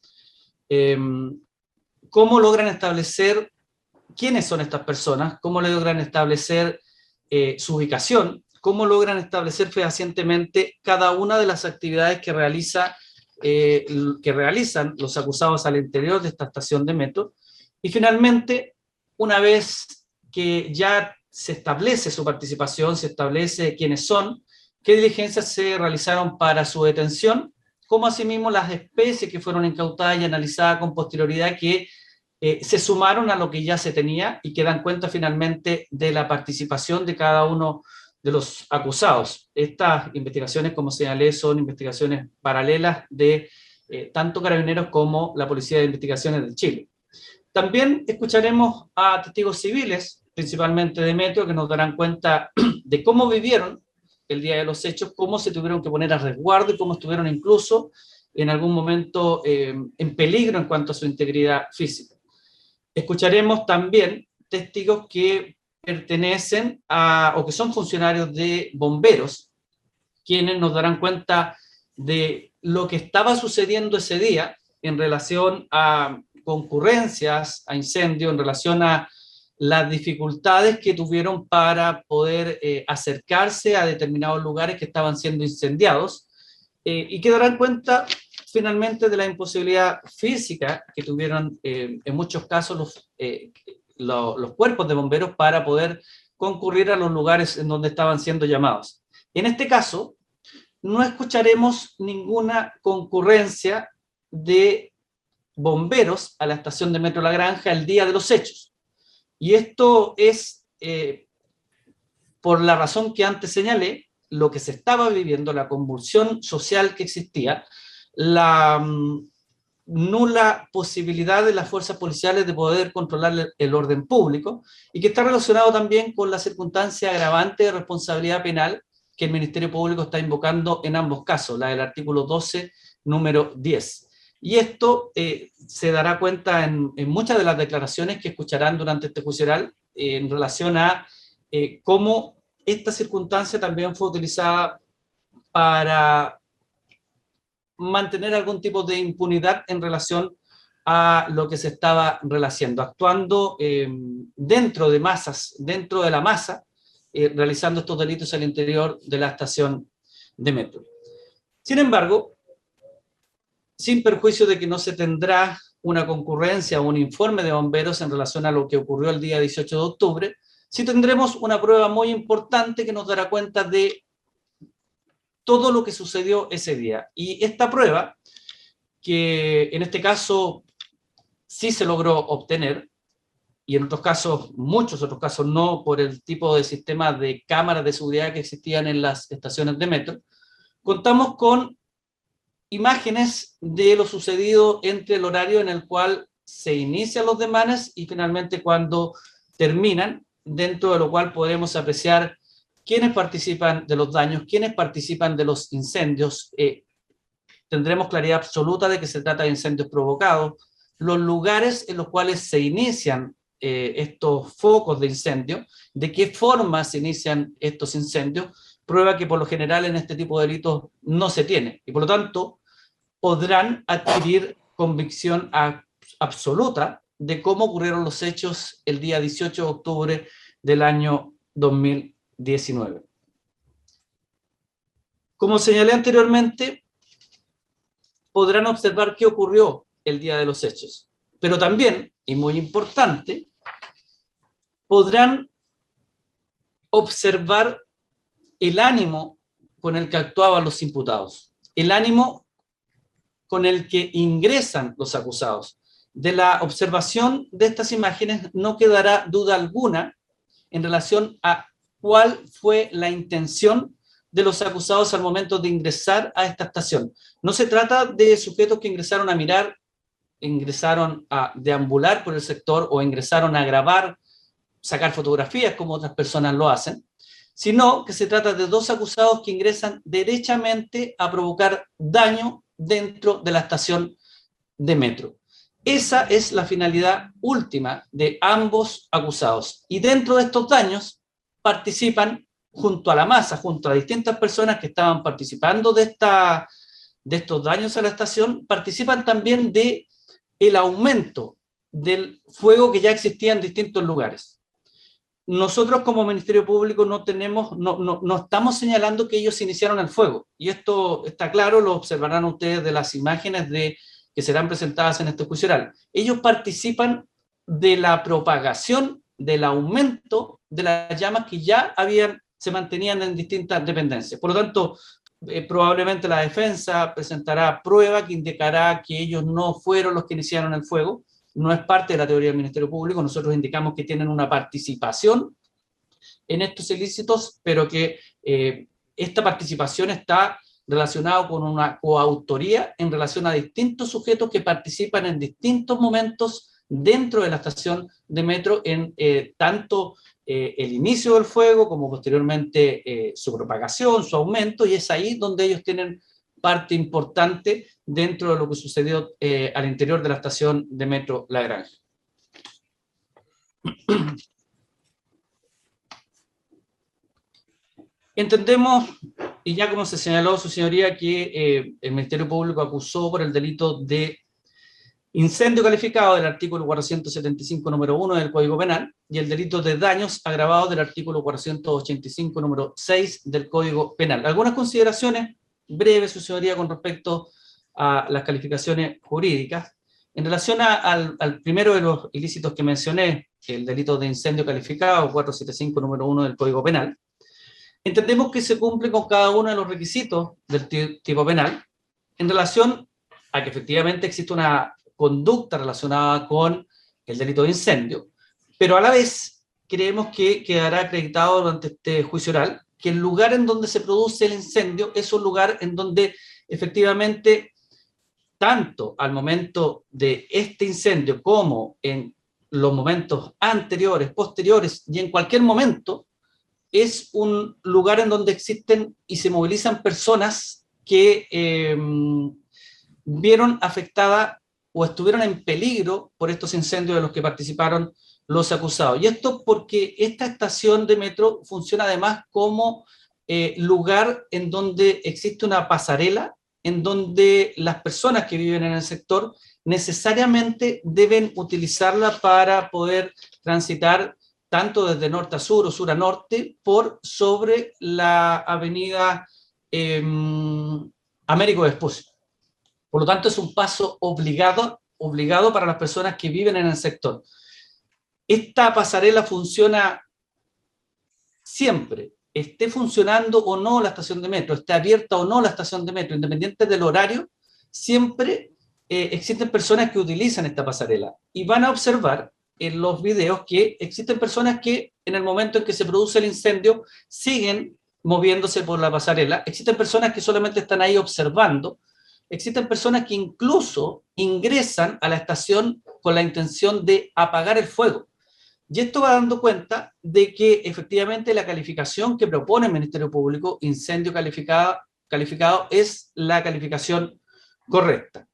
cómo logran establecer quiénes son estas personas, cómo logran establecer su ubicación, cómo logran establecer fehacientemente cada una de las actividades que realizan los acusados al interior de esta estación de metro, y finalmente, una vez que ya se establece su participación, se establece quiénes son, qué diligencias se realizaron para su detención, como asimismo las especies que fueron incautadas y analizadas con posterioridad que se sumaron a lo que ya se tenía y que dan cuenta finalmente de la participación de cada uno de los acusados. Estas investigaciones, como señalé, son investigaciones paralelas de tanto Carabineros como la Policía de Investigaciones de Chile. También escucharemos a testigos civiles, principalmente de Metro, que nos darán cuenta de cómo vivieron el día de los hechos, cómo se tuvieron que poner a resguardo y cómo estuvieron incluso en algún momento en peligro en cuanto a su integridad física. Escucharemos también testigos que pertenecen a, o que son funcionarios de bomberos, quienes nos darán cuenta de lo que estaba sucediendo ese día en relación a concurrencias, a incendios, en relación a las dificultades que tuvieron para poder acercarse a determinados lugares que estaban siendo incendiados, y que darán cuenta finalmente de la imposibilidad física que tuvieron en muchos casos los cuerpos de bomberos para poder concurrir a los lugares en donde estaban siendo llamados. En este caso, no escucharemos ninguna concurrencia de bomberos a la estación de Metro La Granja el día de los hechos. Y esto es, por la razón que antes señalé, lo que se estaba viviendo, la convulsión social que existía, la nula posibilidad de las fuerzas policiales de poder controlar el orden público, y que está relacionado también con la circunstancia agravante de responsabilidad penal que el Ministerio Público está invocando en ambos casos, la del artículo 12, número 10. Y esto se dará cuenta en muchas de las declaraciones que escucharán durante este juicio oral en relación a cómo esta circunstancia también fue utilizada para mantener algún tipo de impunidad en relación a lo que se estaba realizando, actuando dentro de masas, dentro de la masa, realizando estos delitos al interior de la estación de metro. Sin embargo, sin perjuicio de que no se tendrá una concurrencia o un informe de bomberos en relación a lo que ocurrió el día 18 de octubre, sí tendremos una prueba muy importante que nos dará cuenta de todo lo que sucedió ese día. Y esta prueba, que en este caso sí se logró obtener, y en otros casos, muchos otros casos no, por el tipo de sistema de cámaras de seguridad que existían en las estaciones de metro, contamos con imágenes de lo sucedido entre el horario en el cual se inician los desmanes y finalmente cuando terminan, dentro de lo cual podremos apreciar quiénes participan de los daños, quiénes participan de los incendios. Tendremos claridad absoluta de que se trata de incendios provocados, los lugares en los cuales se inician estos focos de incendio, de qué forma se inician estos incendios, prueba que por lo general en este tipo de delitos no se tiene, y por lo tanto podrán adquirir convicción absoluta de cómo ocurrieron los hechos el día 18 de octubre del año 2019. Como señalé anteriormente, podrán observar qué ocurrió el día de los hechos, pero también, y muy importante, podrán observar el ánimo con el que actuaban los imputados, el ánimo con el que ingresan los acusados. De la observación de estas imágenes no quedará duda alguna en relación a cuál fue la intención de los acusados al momento de ingresar a esta estación. No se trata de sujetos que ingresaron a mirar, ingresaron a deambular por el sector o ingresaron a grabar, sacar fotografías como otras personas lo hacen, sino que se trata de dos acusados que ingresan derechamente a provocar daño dentro de la estación de metro. Esa es la finalidad última de ambos acusados. Y dentro de estos daños participan junto a la masa, junto a distintas personas que estaban participando de estos daños a la estación, participan también de el aumento del fuego que ya existía en distintos lugares. Nosotros como Ministerio Público no estamos señalando que ellos iniciaron el fuego, y esto está claro, lo observarán ustedes de las imágenes que serán presentadas en este juicio oral. Ellos participan de la propagación, del aumento de las llamas que ya se mantenían en distintas dependencias. Por lo tanto, probablemente la defensa presentará prueba que indicará que ellos no fueron los que iniciaron el fuego. No es parte de la teoría del Ministerio Público. Nosotros indicamos que tienen una participación en estos ilícitos, pero que esta participación está relacionada con una coautoría en relación a distintos sujetos que participan en distintos momentos dentro de la estación de metro, en tanto el inicio del fuego como posteriormente su propagación, su aumento, y es ahí donde ellos tienen parte importante dentro de lo que sucedió al interior de la estación de metro La Granja. Entendemos, y ya como se señaló su señoría, que el Ministerio Público acusó por el delito de incendio calificado del artículo 475 número 1 del Código Penal y el delito de daños agravados del artículo 485 número 6 del Código Penal. Algunas consideraciones breves, su señoría, con respecto a las calificaciones jurídicas. En relación al primero de los ilícitos que mencioné, el delito de incendio calificado 475 número 1 del Código Penal, entendemos que se cumple con cada uno de los requisitos del tipo penal en relación a que efectivamente existe una conducta relacionada con el delito de incendio, pero a la vez creemos que quedará acreditado durante este juicio oral que el lugar en donde se produce el incendio es un lugar en donde efectivamente, tanto al momento de este incendio como en los momentos anteriores, posteriores y en cualquier momento, es un lugar en donde existen y se movilizan personas que vieron afectada o estuvieron en peligro por estos incendios de los que participaron los acusados. Y esto porque esta estación de metro funciona además como lugar en donde existe una pasarela, en donde las personas que viven en el sector necesariamente deben utilizarla para poder transitar tanto desde norte a sur o sur a norte, por sobre la avenida Américo Vespucio. Por lo tanto, es un paso obligado para las personas que viven en el sector. Esta pasarela funciona siempre, esté funcionando o no la estación de metro, esté abierta o no la estación de metro, independiente del horario, siempre existen personas que utilizan esta pasarela. Y van a observar en los videos que existen personas que en el momento en que se produce el incendio siguen moviéndose por la pasarela, existen personas que solamente están ahí observando, existen personas que incluso ingresan a la estación con la intención de apagar el fuego. Y esto va dando cuenta de que efectivamente la calificación que propone el Ministerio Público, incendio calificado, es la calificación correcta.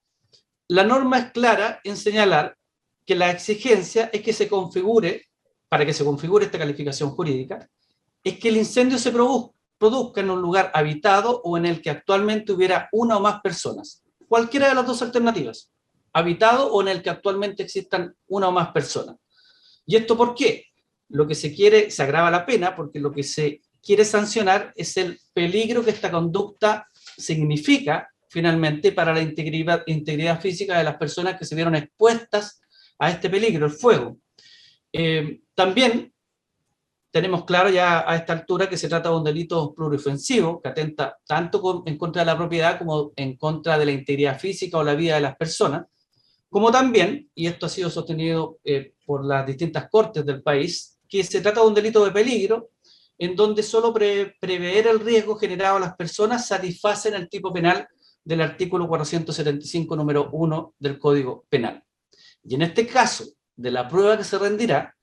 La norma es clara en señalar que la exigencia es que se configure, para que se configure esta calificación jurídica, es que el incendio se produzca en un lugar habitado o en el que actualmente hubiera una o más personas. Cualquiera de las dos alternativas, habitado o en el que actualmente existan una o más personas. ¿Y esto por qué? Lo que se quiere, se agrava la pena, porque lo que se quiere sancionar es el peligro que esta conducta significa finalmente para la integridad física de las personas que se vieron expuestas a este peligro, el fuego. También tenemos claro ya a esta altura que se trata de un delito pluriofensivo que atenta tanto en contra de la propiedad como en contra de la integridad física o la vida de las personas, como también, y esto ha sido sostenido por las distintas cortes del país, que se trata de un delito de peligro en donde solo prever el riesgo generado a las personas satisfacen el tipo penal del artículo 475, número 1 del Código Penal. Y en este caso, de la prueba que se rendirá,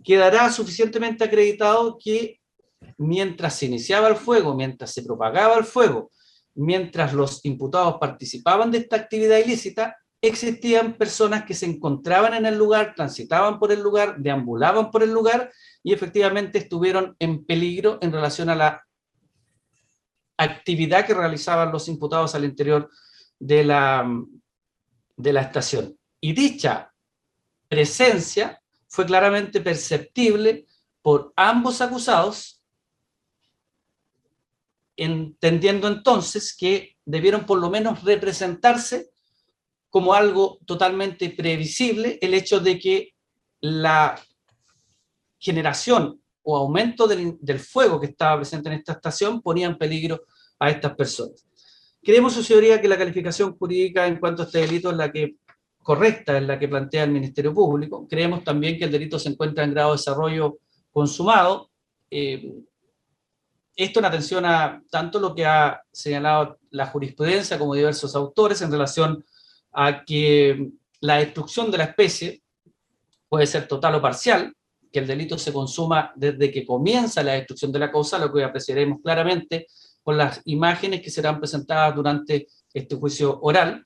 quedará suficientemente acreditado que mientras se iniciaba el fuego, mientras se propagaba el fuego, mientras los imputados participaban de esta actividad ilícita, existían personas que se encontraban en el lugar, transitaban por el lugar, deambulaban por el lugar y efectivamente estuvieron en peligro en relación a la actividad que realizaban los imputados al interior de la estación. Y dicha presencia fue claramente perceptible por ambos acusados, entendiendo entonces que debieron por lo menos representarse como algo totalmente previsible el hecho de que la generación o aumento del fuego que estaba presente en esta estación ponía en peligro a estas personas. Creemos, su señoría, que la calificación jurídica en cuanto a este delito es la que correcta, es la que plantea el Ministerio Público. Creemos también que el delito se encuentra en grado de desarrollo consumado. Esto en atención a tanto lo que ha señalado la jurisprudencia como diversos autores en relación a que la destrucción de la especie puede ser total o parcial, que el delito se consuma desde que comienza la destrucción de la cosa, lo que apreciaremos claramente con las imágenes que serán presentadas durante este juicio oral.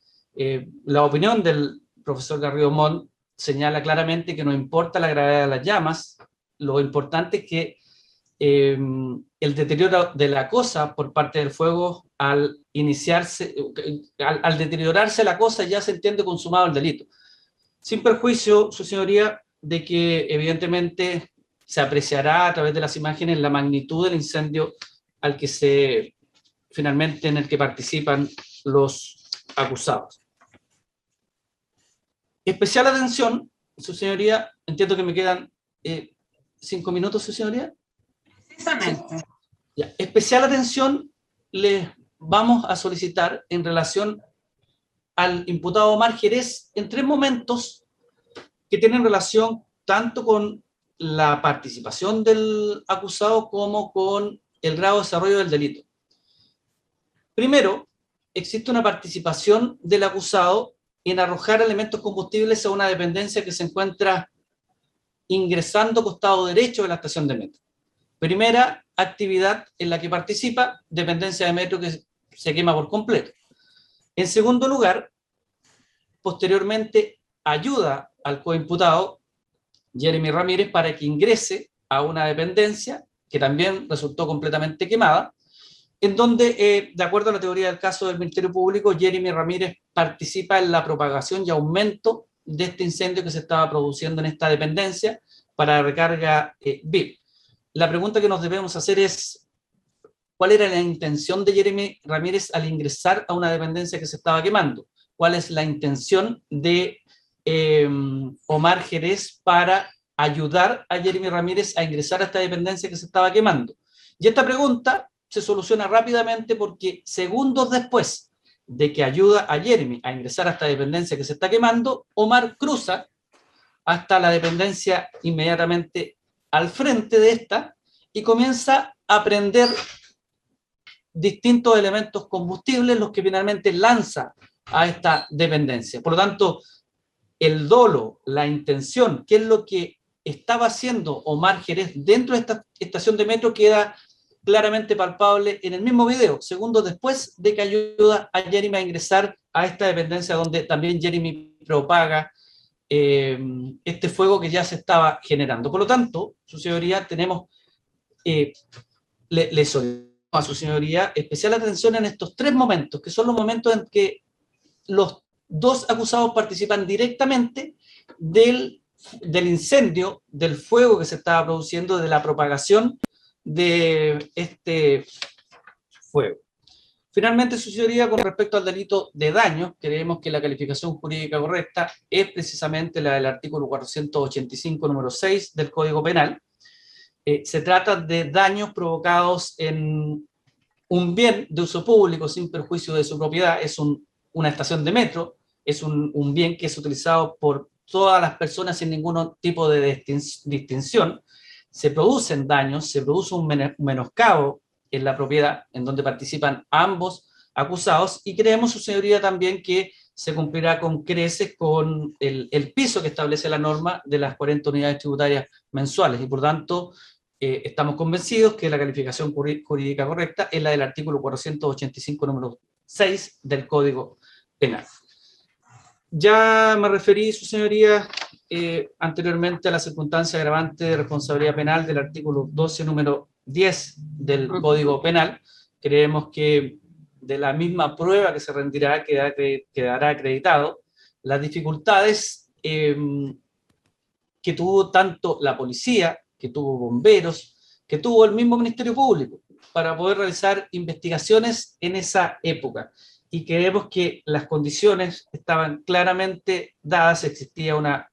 La opinión del profesor Garrido Montt señala claramente que no importa la gravedad de las llamas, lo importante es que el deterioro de la cosa por parte del fuego, al deteriorarse la cosa, ya se entiende consumado el delito. Sin perjuicio, su señoría, de que evidentemente se apreciará a través de las imágenes la magnitud del incendio al que finalmente en el que participan los acusados. Especial atención, su señoría, entiendo que me quedan 5 minutos, su señoría. Precisamente. Ya. Especial atención les vamos a solicitar en relación al imputado Omar Jerez en 3 momentos que tienen relación tanto con la participación del acusado como con el grado de desarrollo del delito. Primero, existe una participación del acusado en arrojar elementos combustibles a una dependencia que se encuentra ingresando costado derecho de la estación de metro. Primera actividad en la que participa, dependencia de metro que se quema por completo. En segundo lugar, posteriormente ayuda al coimputado Jeremy Ramírez para que ingrese a una dependencia que también resultó completamente quemada, en donde, de acuerdo a la teoría del caso del Ministerio Público, Jeremy Ramírez participa en la propagación y aumento de este incendio que se estaba produciendo en esta dependencia para recarga VIP. La pregunta que nos debemos hacer es, ¿cuál era la intención de Jeremy Ramírez al ingresar a una dependencia que se estaba quemando? ¿Cuál es la intención de Omar Jerez para ayudar a Jeremy Ramírez a ingresar a esta dependencia que se estaba quemando? Y esta pregunta se soluciona rápidamente porque segundos después de que ayuda a Jeremy a ingresar a esta dependencia que se está quemando, Omar cruza hasta la dependencia inmediatamente al frente de esta y comienza a prender distintos elementos combustibles, los que finalmente lanza a esta dependencia. Por lo tanto, el dolo, la intención, qué es lo que estaba haciendo Omar Jerez dentro de esta estación de metro queda claramente palpable en el mismo video, segundos después de que ayuda a Jeremy a ingresar a esta dependencia donde también Jeremy propaga este fuego que ya se estaba generando. Por lo tanto, su señoría, tenemos, le solicito a su señoría especial atención en estos 3 momentos, que son los momentos en que los 2 acusados participan directamente del incendio, del fuego que se estaba produciendo, de la propagación de este fuego. Finalmente, su señoría, con respecto al delito de daños, creemos que la calificación jurídica correcta es precisamente la del artículo 485, número 6 del Código Penal. Se trata de daños provocados en un bien de uso público sin perjuicio de su propiedad. Es una estación de metro, es un bien que es utilizado por todas las personas sin ningún tipo de distinción. se producen daños, se produce un menoscabo en la propiedad, en donde participan ambos acusados, y creemos, su señoría, también que se cumplirá con creces con el piso que establece la norma de las 40 unidades tributarias mensuales, y por tanto estamos convencidos que la calificación jurídica correcta es la del artículo 485, número 6 del Código Penal. Ya me referí, su señoría, anteriormente a la circunstancia agravante de responsabilidad penal del artículo 12, número 10 del Código Penal. Creemos que de la misma prueba que se rendirá quedará acreditado las dificultades que tuvo tanto la policía, que tuvo bomberos, que tuvo el mismo Ministerio Público para poder realizar investigaciones en esa época. Y creemos que las condiciones estaban claramente dadas, existía una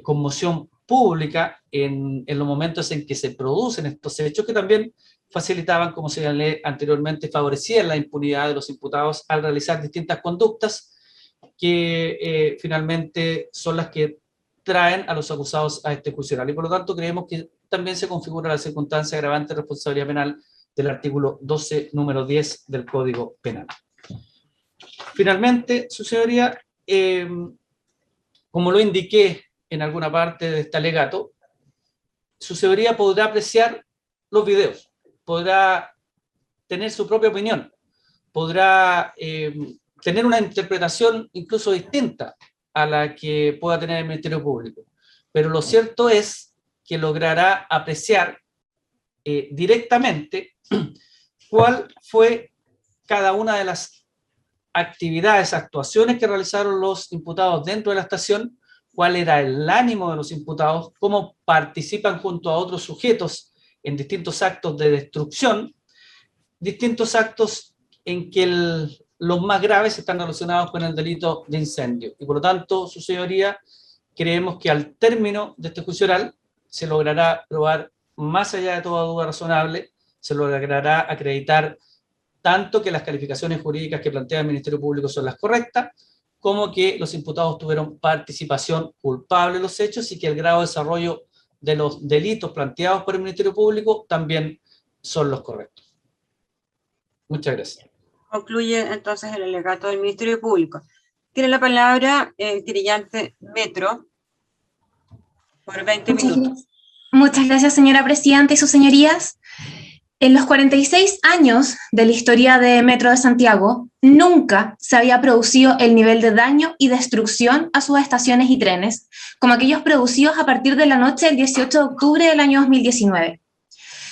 conmoción pública en los momentos en que se producen estos hechos, que también facilitaban, como señalé anteriormente, favorecían la impunidad de los imputados al realizar distintas conductas que finalmente son las que traen a los acusados a este juicio oral. Y por lo tanto creemos que también se configura la circunstancia agravante de responsabilidad penal del artículo 12, número 10 del Código Penal. Finalmente, su señoría, como lo indiqué en alguna parte de este alegato, su señoría podrá apreciar los videos, podrá tener su propia opinión, podrá tener una interpretación incluso distinta a la que pueda tener el Ministerio Público. Pero lo cierto es que logrará apreciar directamente cuál fue cada una de las actividades, actuaciones que realizaron los imputados dentro de la estación, cuál era el ánimo de los imputados, cómo participan junto a otros sujetos en distintos actos de destrucción, distintos actos en que los más graves están relacionados con el delito de incendio. Y por lo tanto, su señoría, creemos que al término de este juicio oral se logrará probar, más allá de toda duda razonable, se logrará acreditar tanto que las calificaciones jurídicas que plantea el Ministerio Público son las correctas, como que los imputados tuvieron participación culpable en los hechos y que el grado de desarrollo de los delitos planteados por el Ministerio Público también son los correctos. Muchas gracias. Concluye entonces el alegato del Ministerio Público. Tiene la palabra el querellante Metro por 20 minutos. Muchas gracias, señora presidenta y sus señorías. En los 46 años de la historia de Metro de Santiago, nunca se había producido el nivel de daño y destrucción a sus estaciones y trenes, como aquellos producidos a partir de la noche del 18 de octubre del año 2019.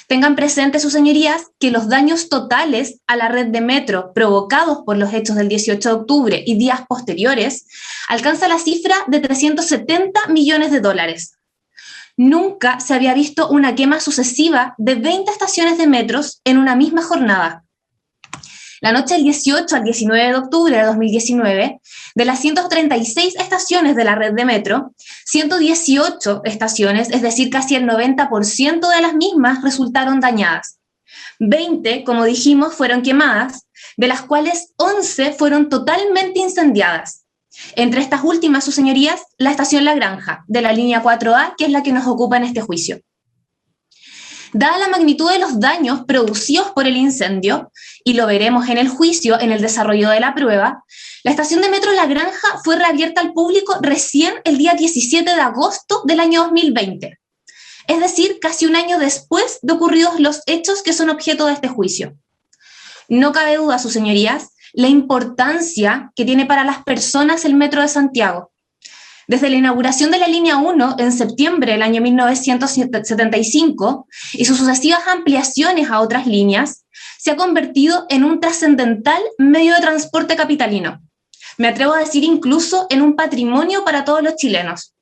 Tengan presente, sus señorías, que los daños totales a la red de metro provocados por los hechos del 18 de octubre y días posteriores alcanza la cifra de 370 millones de dólares. Nunca se había visto una quema sucesiva de 20 estaciones de metros en una misma jornada. La noche del 18 al 19 de octubre de 2019, de las 136 estaciones de la red de metro, 118 estaciones, es decir, casi el 90% de las mismas, resultaron dañadas. 20, como dijimos, fueron quemadas, de las cuales 11 fueron totalmente incendiadas. Entre estas últimas, sus señorías, la estación La Granja, de la línea 4A, que es la que nos ocupa en este juicio. Dada la magnitud de los daños producidos por el incendio, y lo veremos en el juicio, en el desarrollo de la prueba, la estación de metro La Granja fue reabierta al público recién el día 17 de agosto del año 2020. Es decir, casi un año después de ocurridos los hechos que son objeto de este juicio. No cabe duda, sus señorías, la importancia que tiene para las personas el Metro de Santiago. Desde la inauguración de la línea 1 en septiembre del año 1975 y sus sucesivas ampliaciones a otras líneas, se ha convertido en un trascendental medio de transporte capitalino. Me atrevo a decir incluso en un patrimonio para todos los chilenos,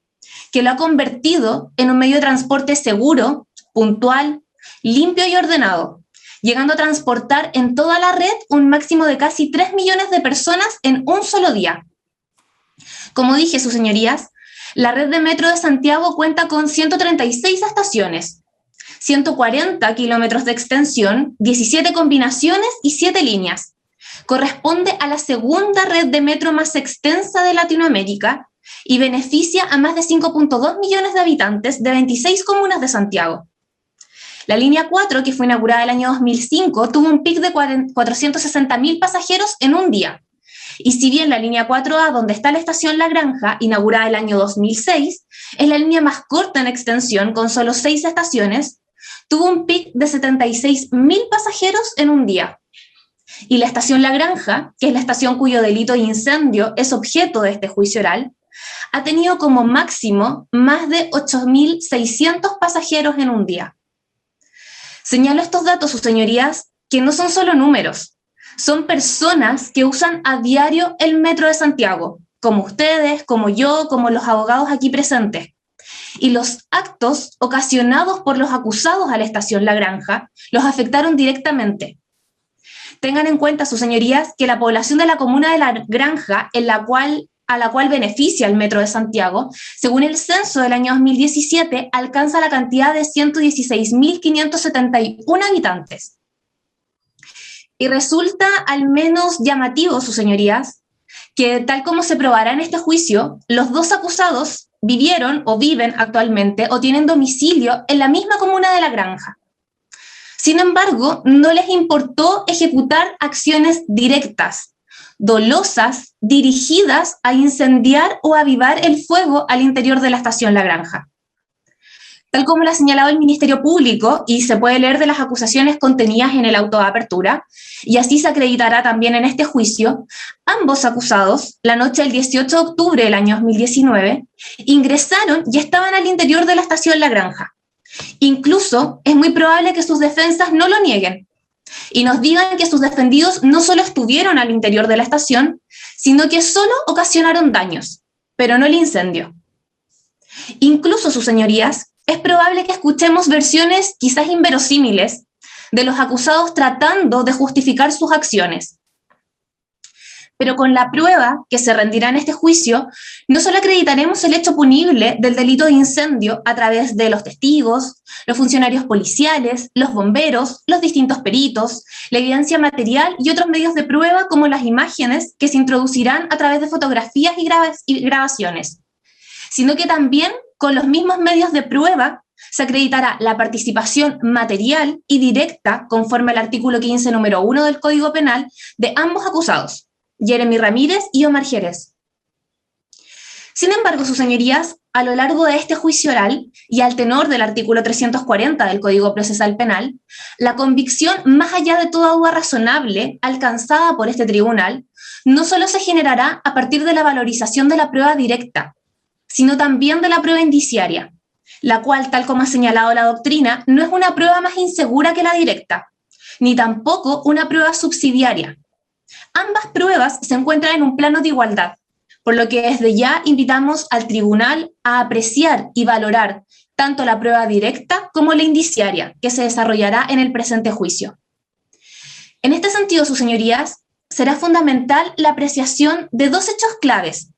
que lo ha convertido en un medio de transporte seguro, puntual, limpio y ordenado, llegando a transportar en toda la red un máximo de casi 3 millones de personas en un solo día. Como dije, sus señorías, la red de metro de Santiago cuenta con 136 estaciones, 140 kilómetros de extensión, 17 combinaciones y 7 líneas. Corresponde a la segunda red de metro más extensa de Latinoamérica y beneficia a más de 5.2 millones de habitantes de 26 comunas de Santiago. La línea 4, que fue inaugurada el año 2005, tuvo un pic de 460.000 pasajeros en un día. Y si bien la línea 4A, donde está la estación La Granja, inaugurada el año 2006, es la línea más corta en extensión, con solo 6 estaciones, tuvo un pic de 76.000 pasajeros en un día. Y la estación La Granja, que es la estación cuyo delito de incendio es objeto de este juicio oral, ha tenido como máximo más de 8.600 pasajeros en un día. Señalo estos datos, sus señorías, que no son solo números, son personas que usan a diario el Metro de Santiago, como ustedes, como yo, como los abogados aquí presentes. Y los actos ocasionados por los acusados a la estación La Granja los afectaron directamente. Tengan en cuenta, sus señorías, que la población de la comuna de La Granja, a la cual beneficia el Metro de Santiago, según el censo del año 2017, alcanza la cantidad de 116.571 habitantes. Y resulta al menos llamativo, sus señorías, que tal como se probará en este juicio, los dos acusados vivieron o viven actualmente o tienen domicilio en la misma comuna de La Granja. Sin embargo, no les importó ejecutar acciones directas, dolosas, dirigidas a incendiar o avivar el fuego al interior de la estación La Granja. Tal como lo ha señalado el Ministerio Público, y se puede leer de las acusaciones contenidas en el auto de apertura, y así se acreditará también en este juicio, ambos acusados, la noche del 18 de octubre del año 2019, ingresaron y estaban al interior de la estación La Granja. Incluso es muy probable que sus defensas no lo nieguen, y nos digan que sus defendidos no solo estuvieron al interior de la estación, sino que solo ocasionaron daños, pero no el incendio. Incluso, sus señorías, es probable que escuchemos versiones quizás inverosímiles de los acusados tratando de justificar sus acciones. Pero con la prueba que se rendirá en este juicio, no solo acreditaremos el hecho punible del delito de incendio a través de los testigos, los funcionarios policiales, los bomberos, los distintos peritos, la evidencia material y otros medios de prueba como las imágenes que se introducirán a través de fotografías y grabaciones, sino que también con los mismos medios de prueba se acreditará la participación material y directa, conforme al artículo 15, número 1 del Código Penal, de ambos acusados, Jeremy Ramírez y Omar Jerez. Sin embargo, sus señorías, a lo largo de este juicio oral y al tenor del artículo 340 del Código Procesal Penal, la convicción, más allá de toda duda razonable alcanzada por este tribunal, no solo se generará a partir de la valorización de la prueba directa, sino también de la prueba indiciaria, la cual, tal como ha señalado la doctrina, no es una prueba más insegura que la directa, ni tampoco una prueba subsidiaria. Ambas pruebas se encuentran en un plano de igualdad, por lo que desde ya invitamos al tribunal a apreciar y valorar tanto la prueba directa como la indiciaria, que se desarrollará en el presente juicio. En este sentido, sus señorías, será fundamental la apreciación de dos hechos claves,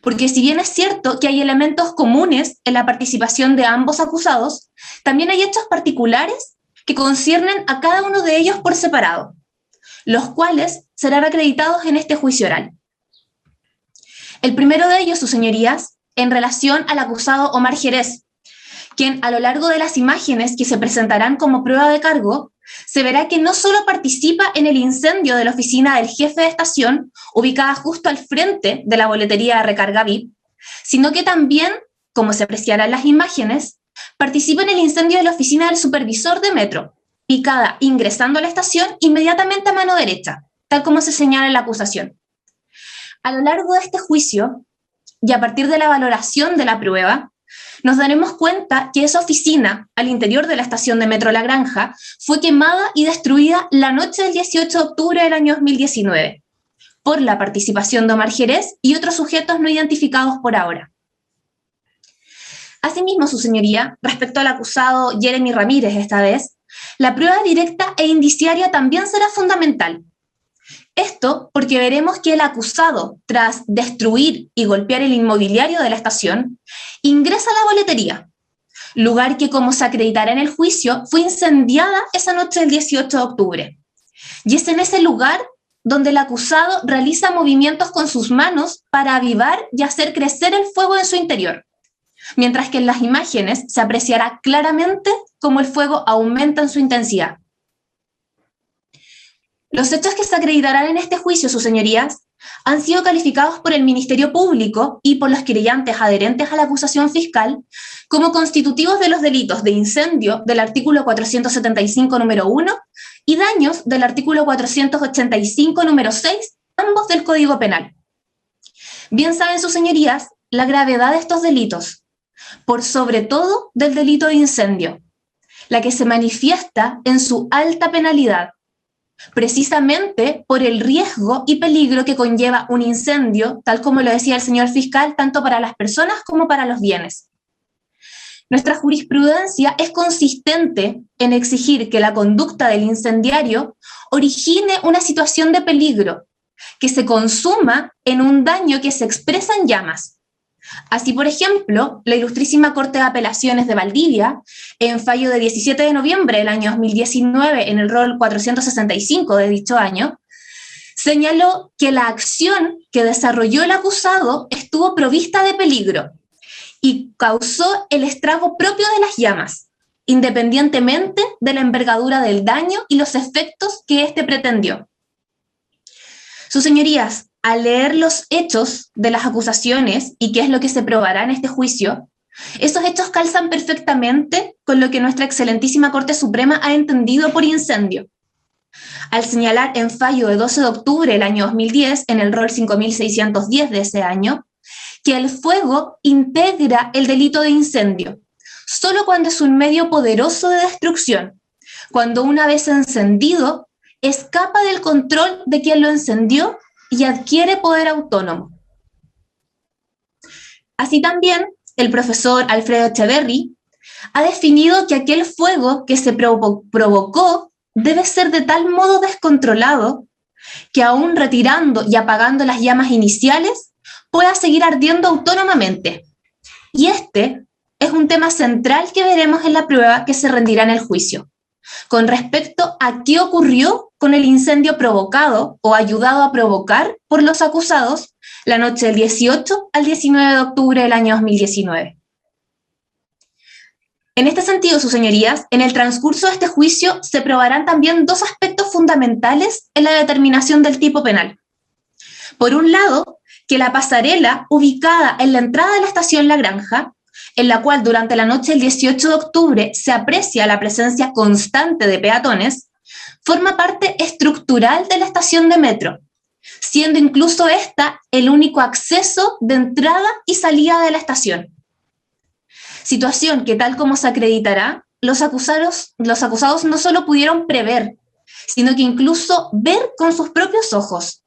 porque si bien es cierto que hay elementos comunes en la participación de ambos acusados, también hay hechos particulares que conciernen a cada uno de ellos por separado, los cuales serán acreditados en este juicio oral. El primero de ellos, sus señorías, en relación al acusado Omar Jerez, quien a lo largo de las imágenes que se presentarán como prueba de cargo, se verá que no solo participa en el incendio de la oficina del jefe de estación, ubicada justo al frente de la boletería de recarga VIP, sino que también, como se apreciará en las imágenes, participa en el incendio de la oficina del supervisor de metro, ubicada ingresando a la estación inmediatamente a mano derecha, tal como se señala en la acusación. A lo largo de este juicio, y a partir de la valoración de la prueba, nos daremos cuenta que esa oficina, al interior de la estación de Metro La Granja, fue quemada y destruida la noche del 18 de octubre del año 2019, por la participación de Omar Jerez y otros sujetos no identificados por ahora. Asimismo, su señoría, respecto al acusado Jeremy Ramírez esta vez, la prueba directa e indiciaria también será fundamental. Esto porque veremos que el acusado, tras destruir y golpear el inmobiliario de la estación, ingresa a la boletería, lugar que, como se acreditará en el juicio, fue incendiada esa noche del 18 de octubre. Y es en ese lugar donde el acusado realiza movimientos con sus manos para avivar y hacer crecer el fuego en su interior, mientras que en las imágenes se apreciará claramente cómo el fuego aumenta en su intensidad. Los hechos que se acreditarán en este juicio, sus señorías, han sido calificados por el Ministerio Público y por los querellantes adherentes a la acusación fiscal como constitutivos de los delitos de incendio del artículo 475 número 1 y daños del artículo 485 número 6, ambos del Código Penal. Bien saben sus señorías la gravedad de estos delitos, por sobre todo del delito de incendio, la que se manifiesta en su alta penalidad, precisamente por el riesgo y peligro que conlleva un incendio, tal como lo decía el señor fiscal, tanto para las personas como para los bienes. Nuestra jurisprudencia es consistente en exigir que la conducta del incendiario origine una situación de peligro, que se consuma en un daño que se expresa en llamas. Así, por ejemplo, la Ilustrísima Corte de Apelaciones de Valdivia, en fallo de 17 de noviembre del año 2019, en el rol 465 de dicho año, señaló que la acción que desarrolló el acusado estuvo provista de peligro y causó el estrago propio de las llamas, independientemente de la envergadura del daño y los efectos que éste pretendió. Sus señorías, al leer los hechos de las acusaciones y qué es lo que se probará en este juicio, esos hechos calzan perfectamente con lo que nuestra excelentísima Corte Suprema ha entendido por incendio, al señalar en fallo de 12 de octubre del año 2010, en el rol 5610 de ese año, que el fuego integra el delito de incendio, solo cuando es un medio poderoso de destrucción, cuando una vez encendido, escapa del control de quien lo encendió y adquiere poder autónomo. Así también, el profesor Alfredo Echeverry ha definido que aquel fuego que se provocó debe ser de tal modo descontrolado que aún retirando y apagando las llamas iniciales, pueda seguir ardiendo autónomamente. Y este es un tema central que veremos en la prueba que se rendirá en el juicio, con respecto a qué ocurrió con el incendio provocado o ayudado a provocar por los acusados la noche del 18 al 19 de octubre del año 2019. En este sentido, sus señorías, en el transcurso de este juicio se probarán también dos aspectos fundamentales en la determinación del tipo penal. Por un lado, que la pasarela ubicada en la entrada de la estación La Granja, en la cual durante la noche del 18 de octubre se aprecia la presencia constante de peatones, forma parte estructural de la estación de metro, siendo incluso esta el único acceso de entrada y salida de la estación. Situación que, tal como se acreditará, los acusados no solo pudieron prever, sino que incluso ver con sus propios ojos,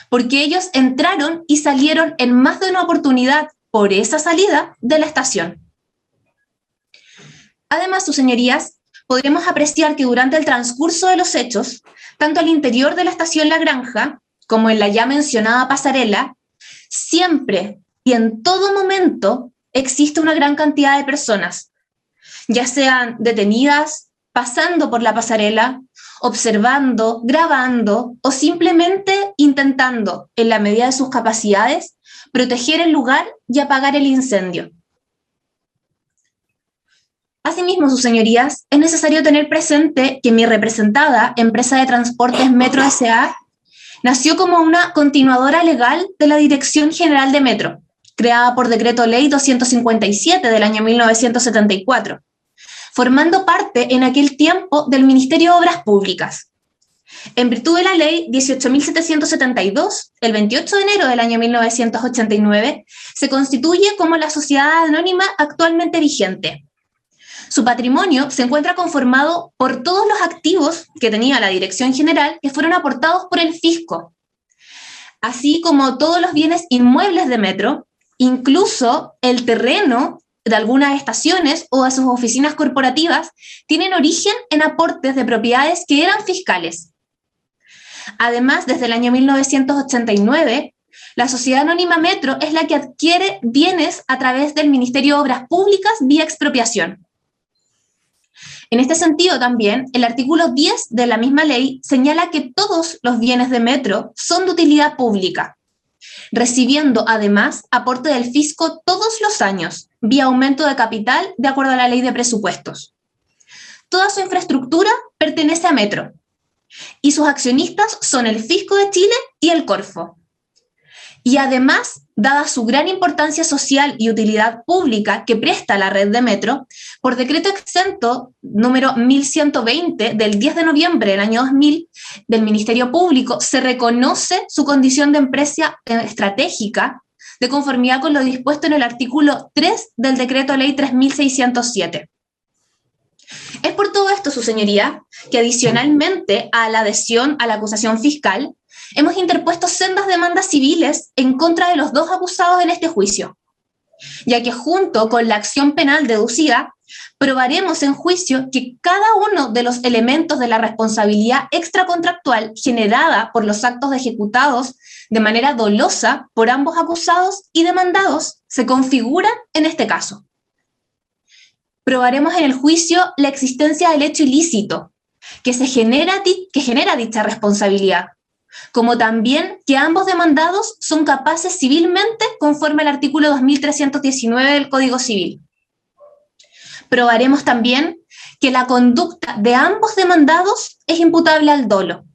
porque ellos entraron y salieron en más de una oportunidad por esa salida de la estación. Además, sus señorías, podremos apreciar que durante el transcurso de los hechos, tanto al interior de la estación La Granja, como en la ya mencionada pasarela, siempre y en todo momento existe una gran cantidad de personas, ya sean detenidas, pasando por la pasarela, observando, grabando o simplemente intentando, en la medida de sus capacidades, proteger el lugar y apagar el incendio. Asimismo, sus señorías, es necesario tener presente que mi representada, empresa de transportes Metro S.A., nació como una continuadora legal de la Dirección General de Metro, creada por Decreto Ley 257 del año 1974, formando parte en aquel tiempo del Ministerio de Obras Públicas. En virtud de la Ley 18.772, el 28 de enero del año 1989, se constituye como la sociedad anónima actualmente vigente. Su patrimonio se encuentra conformado por todos los activos que tenía la Dirección General que fueron aportados por el fisco, así como todos los bienes inmuebles de Metro, incluso el terreno de algunas estaciones o de sus oficinas corporativas tienen origen en aportes de propiedades que eran fiscales. Además, desde el año 1989, la Sociedad Anónima Metro es la que adquiere bienes a través del Ministerio de Obras Públicas vía expropiación. En este sentido también, el artículo 10 de la misma ley señala que todos los bienes de Metro son de utilidad pública, recibiendo además aporte del fisco todos los años, vía aumento de capital de acuerdo a la ley de presupuestos. Toda su infraestructura pertenece a Metro, y sus accionistas son el Fisco de Chile y el Corfo. Y además, dada su gran importancia social y utilidad pública que presta la red de Metro, por decreto exento número 1120 del 10 de noviembre del año 2000 del Ministerio Público, se reconoce su condición de empresa estratégica de conformidad con lo dispuesto en el artículo 3 del decreto ley 3607. Es por todo esto, su señoría, que adicionalmente a la adhesión a la acusación fiscal, hemos interpuesto sendas demandas civiles en contra de los dos acusados en este juicio, ya que junto con la acción penal deducida, probaremos en juicio que cada uno de los elementos de la responsabilidad extracontractual generada por los actos ejecutados de manera dolosa por ambos acusados y demandados se configuran en este caso. Probaremos en el juicio la existencia del hecho ilícito que genera dicha responsabilidad, como también que ambos demandados son capaces civilmente conforme al artículo 2319 del Código Civil. Probaremos también que la conducta de ambos demandados es imputable al dolo.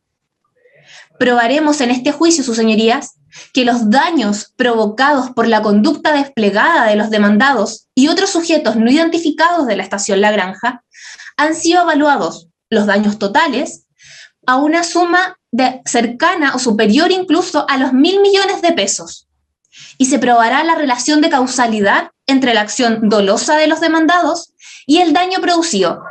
Probaremos en este juicio, sus señorías, que los daños provocados por la conducta desplegada de los demandados y otros sujetos no identificados de la estación La Granja han sido evaluados, los daños totales, a una suma cercana o superior incluso a los 1.000 millones de pesos. Y se probará la relación de causalidad entre la acción dolosa de los demandados y el daño producido,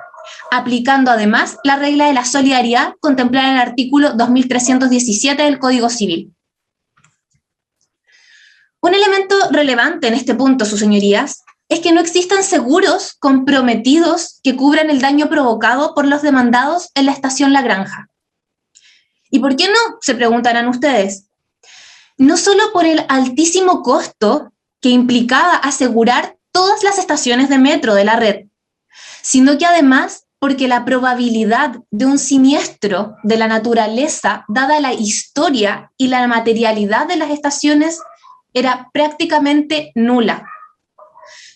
aplicando además la regla de la solidaridad contemplada en el artículo 2317 del Código Civil. Un elemento relevante en este punto, sus señorías, es que no existan seguros comprometidos que cubran el daño provocado por los demandados en la estación La Granja. ¿Y por qué no?, se preguntarán ustedes. No solo por el altísimo costo que implicaba asegurar todas las estaciones de metro de la red, sino que además porque la probabilidad de un siniestro de la naturaleza, dada la historia y la materialidad de las estaciones, era prácticamente nula.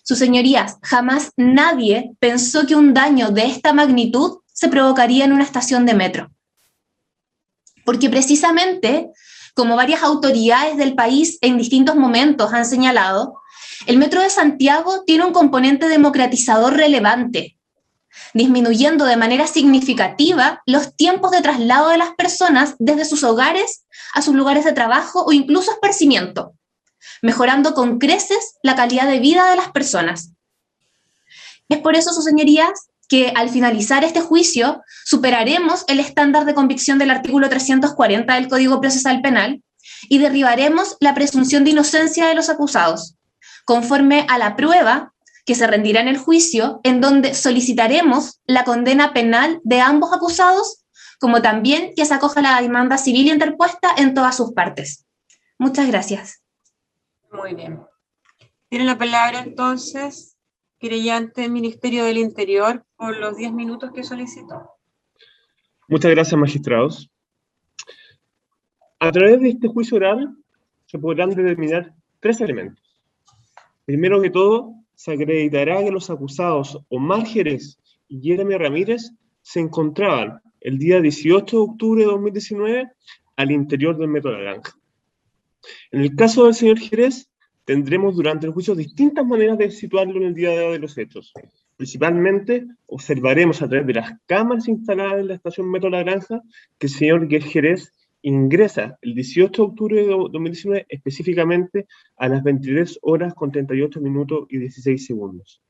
Sus señorías, jamás nadie pensó que un daño de esta magnitud se provocaría en una estación de metro. Porque precisamente, como varias autoridades del país en distintos momentos han señalado, el Metro de Santiago tiene un componente democratizador relevante, disminuyendo de manera significativa los tiempos de traslado de las personas desde sus hogares a sus lugares de trabajo o incluso esparcimiento, mejorando con creces la calidad de vida de las personas. Es por eso, sus señorías, que al finalizar este juicio superaremos el estándar de convicción del artículo 340 del Código Procesal Penal y derribaremos la presunción de inocencia de los acusados, conforme a la prueba que se rendirá en el juicio, en donde solicitaremos la condena penal de ambos acusados, como también que se acoja la demanda civil interpuesta en todas sus partes. Muchas gracias. Muy bien. Tiene la palabra entonces querellante del Ministerio del Interior por los 10 minutos que solicitó. Muchas gracias, magistrados. A través de este juicio oral se podrán determinar tres elementos. Primero que todo, se acreditará que los acusados Omar Jerez y Jeremy Ramírez se encontraban el día 18 de octubre de 2019 al interior del Metro La Granja. En el caso del señor Jerez, tendremos durante el juicio distintas maneras de situarlo en el día de los hechos. Principalmente, observaremos a través de las cámaras instaladas en la estación Metro La Granja que el señor Jerez ingresa el 18 de octubre de 2019 específicamente a las 23 horas con 38 minutos y 16 segundos.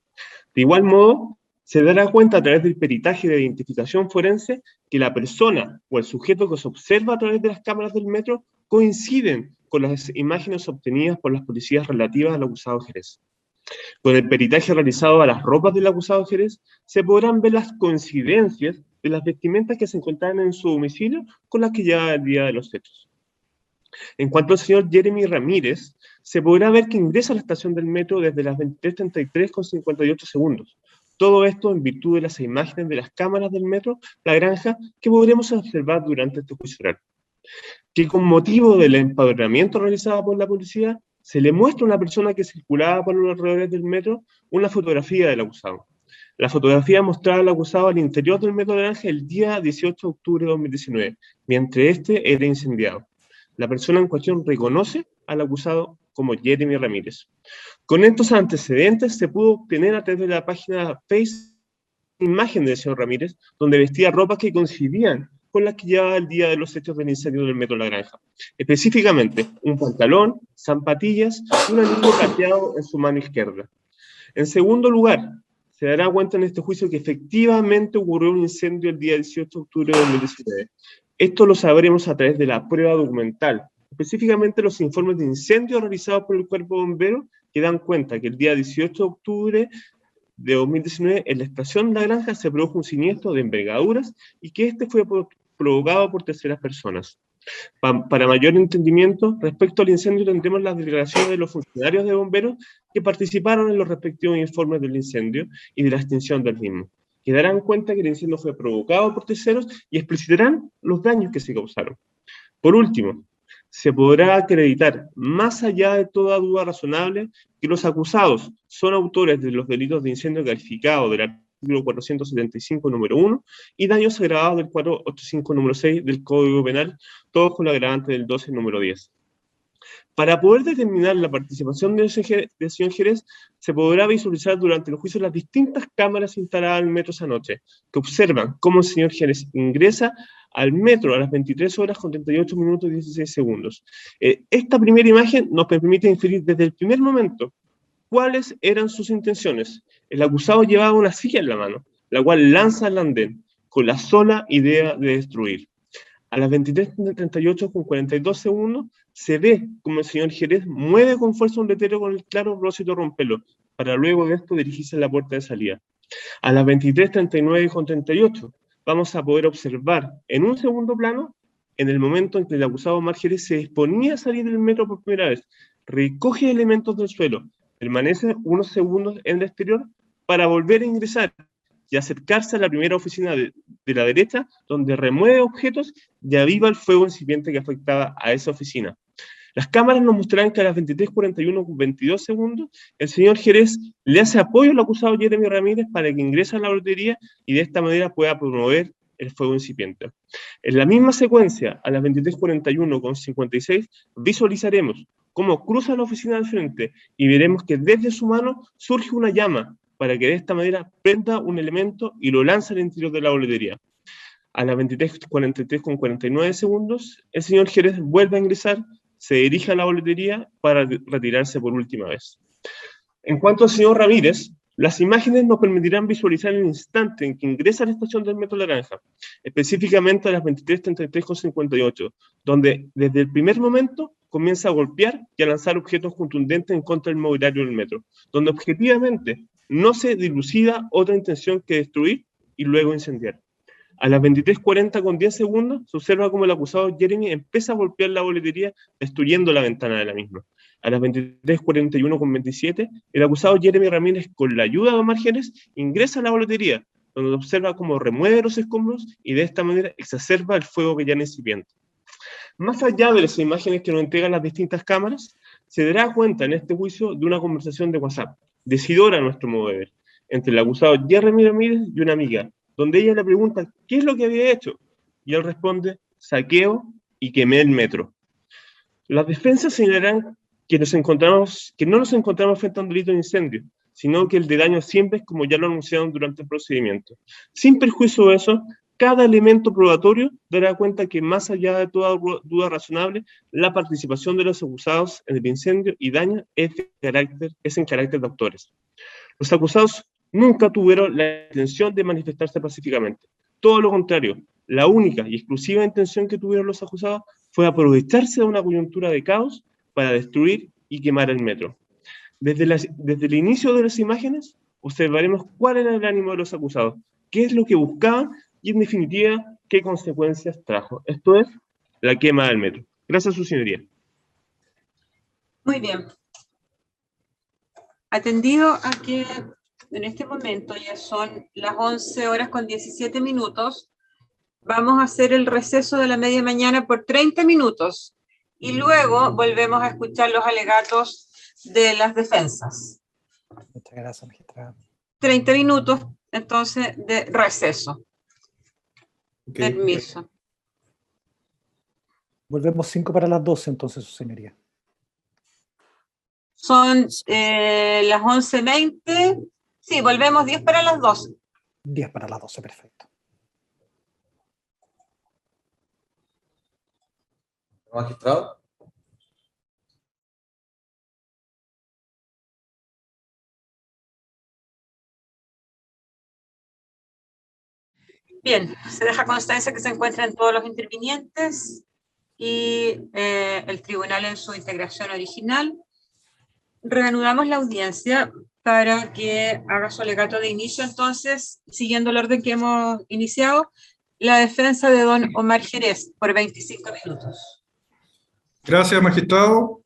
De igual modo, se dará cuenta a través del peritaje de identificación forense que la persona o el sujeto que se observa a través de las cámaras del metro coinciden con las imágenes obtenidas por las policías relativas al acusado Jerez. Con el peritaje realizado a las ropas del acusado Jerez, se podrán ver las coincidencias de las vestimentas que se encontraban en su domicilio con las que llevaba el día de los hechos. En cuanto al señor Jeremy Ramírez, se podrá ver que ingresa a la estación del metro desde las 23:33 con 58 segundos. Todo esto en virtud de las imágenes de las cámaras del metro La Granja que podremos observar durante este juicio oral. que con motivo del empadronamiento realizado por la policía, se le muestra a una persona que circulaba por los alrededores del metro una fotografía del acusado. La fotografía mostraba al acusado al interior del metro Naranja el día 18 de octubre de 2019, mientras este era incendiado. La persona en cuestión reconoce al acusado como Jeremy Ramírez. Con estos antecedentes se pudo obtener a través de la página Facebook una imagen del señor Ramírez, donde vestía ropas que coincidían con las que llevaba el día de los hechos del incendio del metro La Granja. Específicamente, un pantalón, zapatillas y un anillo cateado en su mano izquierda. En segundo lugar, se dará cuenta en este juicio que efectivamente ocurrió un incendio el día 18 de octubre de 2019. Esto lo sabremos a través de la prueba documental, específicamente los informes de incendio realizados por el Cuerpo de Bomberos, que dan cuenta que el día 18 de octubre de 2019 en la estación La Granja se produjo un siniestro de envergaduras y que este fue provocado por terceras personas. Para mayor entendimiento, respecto al incendio tendremos las declaraciones de los funcionarios de bomberos que participaron en los respectivos informes del incendio y de la extinción del mismo, que darán cuenta que el incendio fue provocado por terceros y explicitarán los daños que se causaron. Por último, se podrá acreditar, más allá de toda duda razonable, que los acusados son autores de los delitos de incendio calificado del artículo 475, número 1, y daños agravados del 485, número 6 del Código Penal, todos con la agravante del 12, número 10. Para poder determinar la participación del señor Jerez, se podrá visualizar durante el juicio las distintas cámaras instaladas en el metro esa noche, que observan cómo el señor Jerez ingresa al metro a las 23 horas con 38 minutos y 16 segundos. Esta primera imagen nos permite inferir desde el primer momento cuáles eran sus intenciones. El acusado llevaba una silla en la mano, la cual lanza al andén, con la sola idea de destruir. A las 23:38 con 42 segundos, se ve como el señor Jerez mueve con fuerza un letrero con el claro propósito rompelo, para luego de esto dirigirse a la puerta de salida. A las 23:39 con 38, vamos a poder observar en un segundo plano, en el momento en que el acusado Omar Jerez se disponía a salir del metro por primera vez, recoge elementos del suelo, permanece unos segundos en el exterior para volver a ingresar y acercarse a la primera oficina de la derecha, donde remueve objetos y aviva el fuego incipiente que afectaba a esa oficina. Las cámaras nos mostrarán que a las 23:41 con 22 segundos, el señor Jerez le hace apoyo al acusado Jeremy Ramírez para que ingrese a la boletería y de esta manera pueda promover el fuego incipiente. En la misma secuencia, a las 23:41 con 56, visualizaremos cómo cruza la oficina al frente y veremos que desde su mano surge una llama para que de esta manera prenda un elemento y lo lanza al interior de la boletería. A las 23:43 con 49 segundos, el señor Jerez vuelve a ingresar, se dirige a la boletería para retirarse por última vez. En cuanto al señor Ramírez, las imágenes nos permitirán visualizar el instante en que ingresa a la estación del metro La Granja, específicamente a las 23:33 con 58, donde desde el primer momento comienza a golpear y a lanzar objetos contundentes en contra del mobiliario del metro, donde objetivamente no se dilucida otra intención que destruir y luego incendiar. A las 23:40 con 10 segundos, se observa como el acusado Jeremy empieza a golpear la boletería, destruyendo la ventana de la misma. A las 23:41 con 27, el acusado Jeremy Ramírez, con la ayuda de Omar Jerez, ingresa a la boletería, donde observa cómo remueve los escombros y de esta manera exacerba el fuego que ya era incipiente. Más allá de las imágenes que nos entregan las distintas cámaras, se dará cuenta en este juicio de una conversación de WhatsApp, decidora a nuestro modo de ver, entre el acusado Jeremy Ramírez y una amiga, donde ella le pregunta qué es lo que había hecho, y él responde, saqueo y quemé el metro. Las defensas señalarán que no nos encontramos frente a un delito de incendio, sino que el de daño siempre es como ya lo anunciaron durante el procedimiento. Sin perjuicio de eso, cada elemento probatorio dará cuenta que más allá de toda duda razonable, la participación de los acusados en el incendio y daño es en carácter de autores. Los acusados nunca tuvieron la intención de manifestarse pacíficamente. Todo lo contrario, la única y exclusiva intención que tuvieron los acusados fue aprovecharse de una coyuntura de caos para destruir y quemar el metro. Desde el inicio de las imágenes, observaremos cuál era el ánimo de los acusados, qué es lo que buscaban y, en definitiva, qué consecuencias trajo. Esto es la quema del metro. Gracias, su señoría. Muy bien. Atendido a que en este momento ya son las 11 horas con 17 minutos, Vamos a hacer el receso de la media mañana por 30 minutos y luego volvemos a escuchar los alegatos de las defensas. Muchas gracias, magistrada. 30 minutos, entonces, de receso. Ok. Permiso. Volvemos 5 para las 12, entonces, su señoría. Son las 11:20. Sí, volvemos 10 para las 12. 10 para las 12, perfecto. Magistrado. Bien, se deja constancia que se encuentran todos los intervinientes y el tribunal en su integración original. Reanudamos la audiencia para que haga su alegato de inicio, entonces, siguiendo el orden que hemos iniciado, la defensa de don Omar Jerez, por 25 minutos. Gracias, magistrado.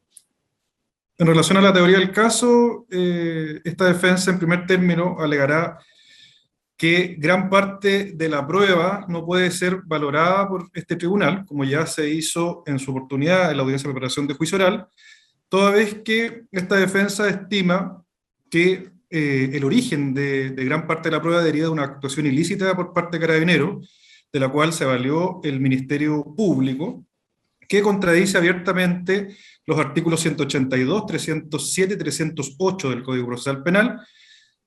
En relación a la teoría del caso, esta defensa en primer término alegará que gran parte de la prueba no puede ser valorada por este tribunal, como ya se hizo en su oportunidad en la audiencia de preparación de juicio oral, toda vez que esta defensa estima que el origen de gran parte de la prueba deriva de una actuación ilícita por parte de Carabineros, de la cual se valió el Ministerio Público, que contradice abiertamente los artículos 182, 307 y 308 del Código Procesal Penal,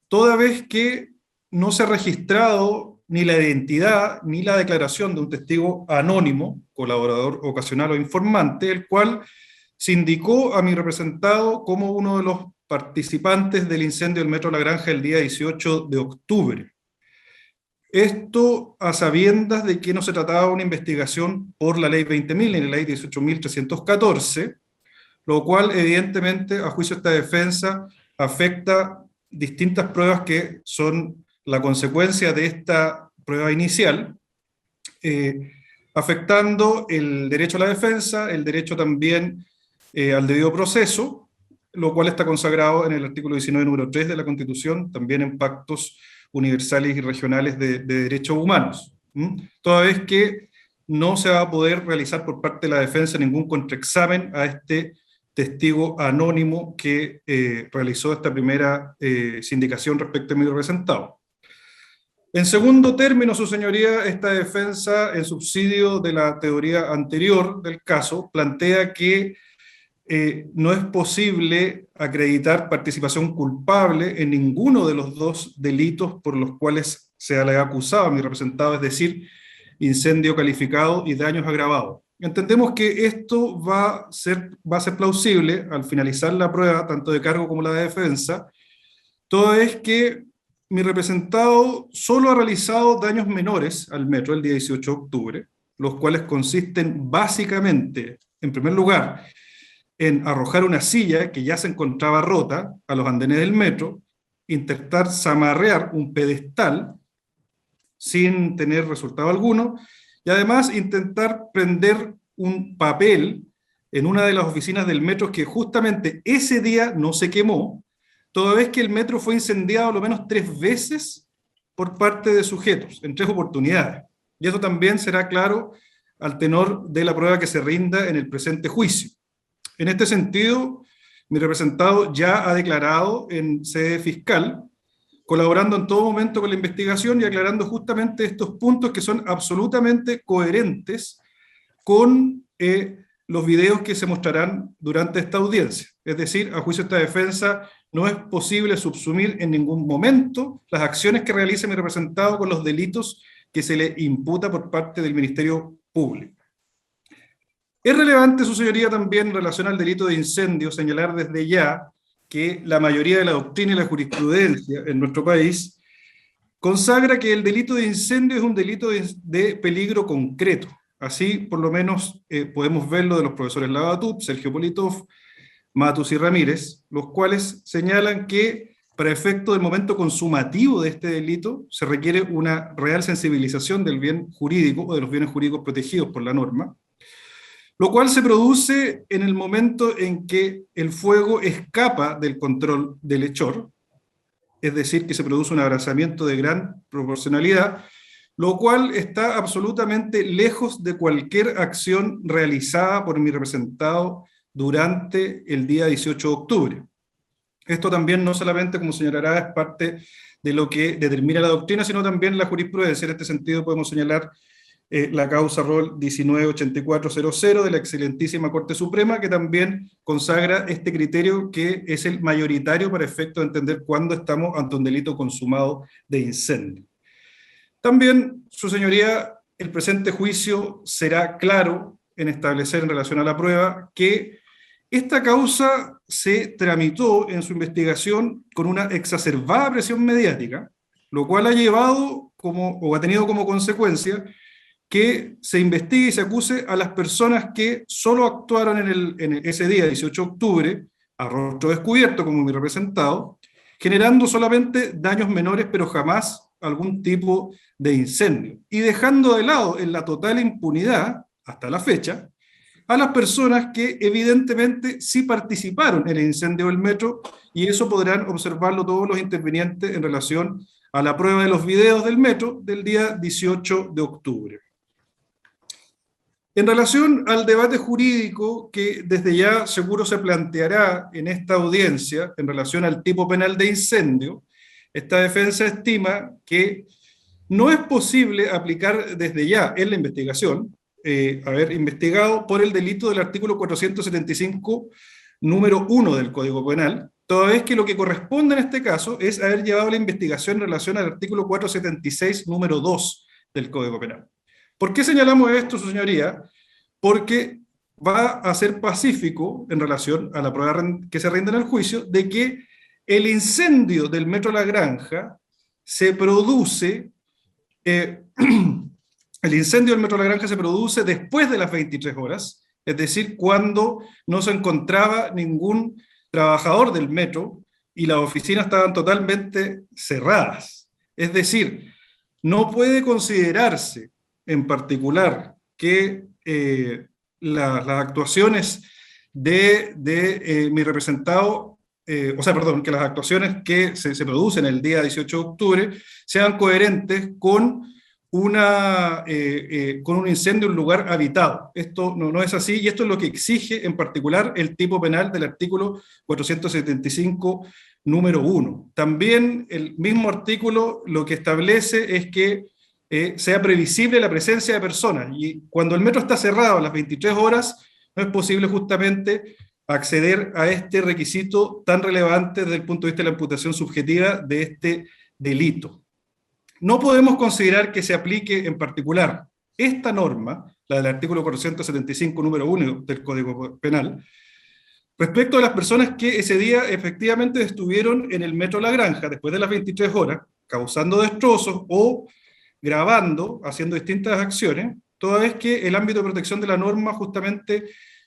toda vez que no se ha registrado ni la identidad ni la declaración de un testigo anónimo, colaborador ocasional o informante, el cual se indicó a mi representado como uno de los participantes del incendio del Metro La Granja el día 18 de octubre. Esto a sabiendas de que no se trataba de una investigación por la ley 20.000 ni la ley 18.314, lo cual evidentemente a juicio de esta defensa afecta distintas pruebas que son la consecuencia de esta prueba inicial, afectando el derecho a la defensa, el derecho también al debido proceso, lo cual está consagrado en el artículo 19, número 3 de la Constitución, también en pactos universales y regionales de derechos humanos, toda vez que no se va a poder realizar por parte de la defensa ningún contraexamen a este testigo anónimo que realizó esta primera sindicación respecto a mi representado. En segundo término, su señoría, esta defensa, en subsidio de la teoría anterior del caso, plantea que no es posible acreditar participación culpable en ninguno de los dos delitos por los cuales se le ha acusado a mi representado, es decir, incendio calificado y daños agravados. Entendemos que esto va a ser plausible al finalizar la prueba, tanto de cargo como la de defensa, toda vez que mi representado solo ha realizado daños menores al metro el día 18 de octubre, los cuales consisten básicamente, en primer lugar, en arrojar una silla que ya se encontraba rota a los andenes del metro, intentar zamarrear un pedestal sin tener resultado alguno, y además intentar prender un papel en una de las oficinas del metro que justamente ese día no se quemó, toda vez que el metro fue incendiado lo menos 3 veces por parte de sujetos, en 3 oportunidades. Y eso también será claro al tenor de la prueba que se rinda en el presente juicio. En este sentido, mi representado ya ha declarado en sede fiscal, colaborando en todo momento con la investigación y aclarando justamente estos puntos que son absolutamente coherentes con los videos que se mostrarán durante esta audiencia. Es decir, a juicio de esta defensa, no es posible subsumir en ningún momento las acciones que realice mi representado con los delitos que se le imputa por parte del Ministerio Público. Es relevante, su señoría, también en relación al delito de incendio, señalar desde ya que la mayoría de la doctrina y la jurisprudencia en nuestro país consagra que el delito de incendio es un delito de peligro concreto. Así, por lo menos, podemos verlo de los profesores Labatut, Sergio Politov, Matus y Ramírez, los cuales señalan que para efecto del momento consumativo de este delito se requiere una real sensibilización del bien jurídico o de los bienes jurídicos protegidos por la norma, lo cual se produce en el momento en que el fuego escapa del control del hechor, es decir, que se produce un abrazamiento de gran proporcionalidad, lo cual está absolutamente lejos de cualquier acción realizada por mi representado durante el día 18 de octubre. Esto también no solamente, como señalará, es parte de lo que determina la doctrina, sino también la jurisprudencia. En este sentido podemos señalar la causa Rol 198400 de la excelentísima Corte Suprema, que también consagra este criterio que es el mayoritario para efecto de entender cuándo estamos ante un delito consumado de incendio. También, su señoría, el presente juicio será claro en establecer en relación a la prueba que esta causa se tramitó en su investigación con una exacerbada presión mediática, lo cual ha llevado o ha tenido como consecuencia que se investigue y se acuse a las personas que solo actuaron en ese día, 18 de octubre, a rostro descubierto, como mi representado, generando solamente daños menores, pero jamás algún tipo de incendio, y dejando de lado en la total impunidad, hasta la fecha, a las personas que evidentemente sí participaron en el incendio del metro, y eso podrán observarlo todos los intervinientes en relación a la prueba de los videos del metro del día 18 de octubre. En relación al debate jurídico que desde ya seguro se planteará en esta audiencia en relación al tipo penal de incendio, esta defensa estima que no es posible aplicar desde ya en la investigación, haber investigado por el delito del artículo 475, número 1 del Código Penal, toda vez que lo que corresponde en este caso es haber llevado la investigación en relación al artículo 476, número 2 del Código Penal. ¿Por qué señalamos esto, su señoría? Porque va a ser pacífico en relación a la prueba que se rinde en el juicio de que el incendio del Metro La Granja se produce, el incendio del Metro La Granja se produce después de las 23 horas, es decir, cuando no se encontraba ningún trabajador del metro y las oficinas estaban totalmente cerradas. Es decir, no puede considerarse en particular que las actuaciones de mi representado, que las actuaciones que se producen el día 18 de octubre sean coherentes con con un incendio en un lugar habitado. Esto no es así, y esto es lo que exige en particular el tipo penal del artículo 475, número 1. También el mismo artículo lo que establece es que sea previsible la presencia de personas, y cuando el metro está cerrado a las 23 horas, no es posible justamente acceder a este requisito tan relevante desde el punto de vista de la imputación subjetiva de este delito. No podemos considerar que se aplique en particular esta norma, la del artículo 475, número 1 del Código Penal, respecto a las personas que ese día efectivamente estuvieron en el Metro La Granja después de las 23 horas, causando destrozos o grabando, haciendo distintas acciones, toda vez que el ámbito de protección de la norma justamente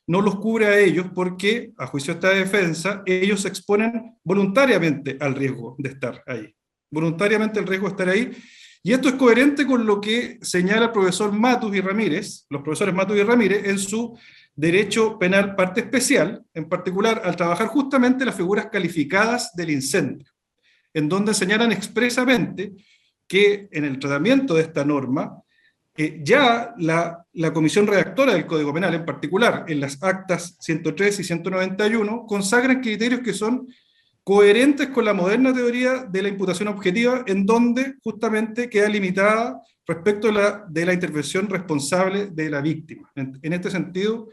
no los cubre a ellos porque, a juicio de esta defensa, ellos se exponen voluntariamente al riesgo de estar ahí. Voluntariamente el riesgo de estar ahí, y esto es coherente con lo que señala el profesor Matus y Ramírez, los profesores Matus y Ramírez, en su Derecho Penal Parte Especial, en particular al trabajar justamente las figuras calificadas del incendio, en donde señalan expresamente que en el tratamiento de esta norma, ya la comisión redactora del Código Penal, en particular en las actas 103 y 191, consagran criterios que son coherentes con la moderna teoría de la imputación objetiva, en donde justamente queda limitada respecto de la intervención responsable de la víctima. En este sentido,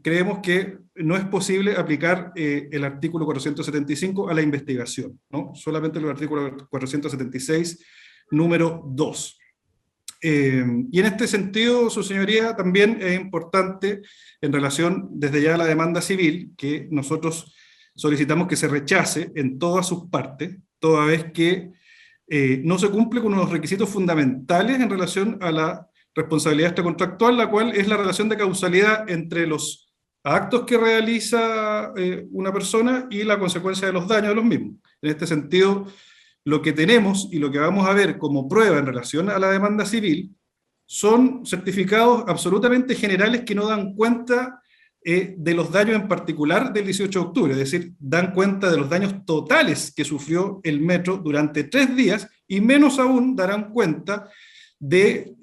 creemos que no es posible aplicar el artículo 475 a la investigación, ¿no? Solamente el artículo 476, número 2. Y en este sentido, su señoría, también es importante en relación desde ya a la demanda civil, que nosotros solicitamos que se rechace en todas sus partes, toda vez que no se cumple con los requisitos fundamentales en relación a la responsabilidad extracontractual, la cual es la relación de causalidad entre los actos que realiza una persona y la consecuencia de los daños de los mismos. En este sentido, lo que tenemos y lo que vamos a ver como prueba en relación a la demanda civil son certificados absolutamente generales que no dan cuenta de los daños en particular del 18 de octubre, es decir, dan cuenta de los daños totales que sufrió el metro durante 3 días, y menos aún darán cuenta de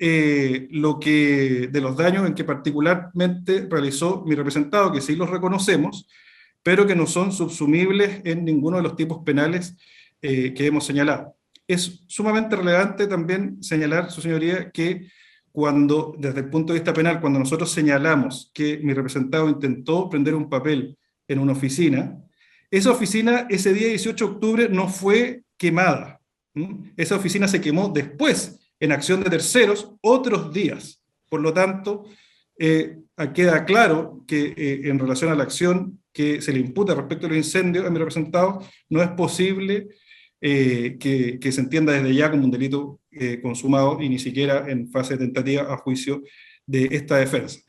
los daños en que particularmente realizó mi representado, que sí los reconocemos, pero que no son subsumibles en ninguno de los tipos penales que hemos señalado. Es sumamente relevante también señalar, su señoría, que cuando, desde el punto de vista penal, cuando nosotros señalamos que mi representado intentó prender un papel en una oficina, esa oficina ese día 18 de octubre no fue quemada. Esa oficina se quemó después, en acción de terceros, otros días. Por lo tanto, queda claro que en relación a la acción que se le imputa respecto a los incendios a mi representado, no es posible que se entienda desde ya como un delito consumado y ni siquiera en fase de tentativa a juicio de esta defensa.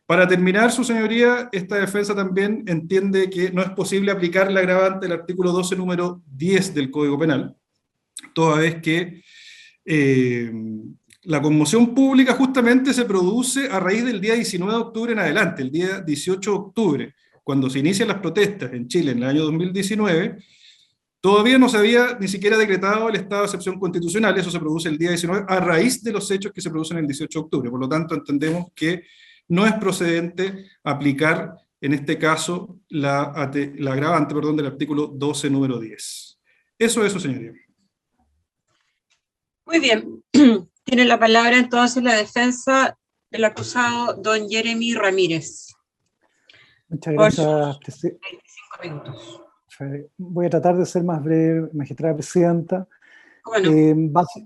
Para terminar, su señoría, esta defensa también entiende que no es posible aplicar la agravante del artículo 12, número 10 del Código Penal, toda vez que la conmoción pública justamente se produce a raíz del día 19 de octubre en adelante. El día 18 de octubre, cuando se inician las protestas en Chile en el año 2019, todavía no se había ni siquiera decretado el estado de excepción constitucional. Eso se produce el día 19 a raíz de los hechos que se producen el 18 de octubre. Por lo tanto, entendemos que no es procedente aplicar, en este caso, la agravante del artículo 12, número 10. Eso, señoría. Muy bien. Tiene la palabra entonces la defensa del acusado don Jeremy Ramírez. Muchas gracias, 25 minutos. Voy a tratar de ser más breve, magistrada presidenta. Bueno.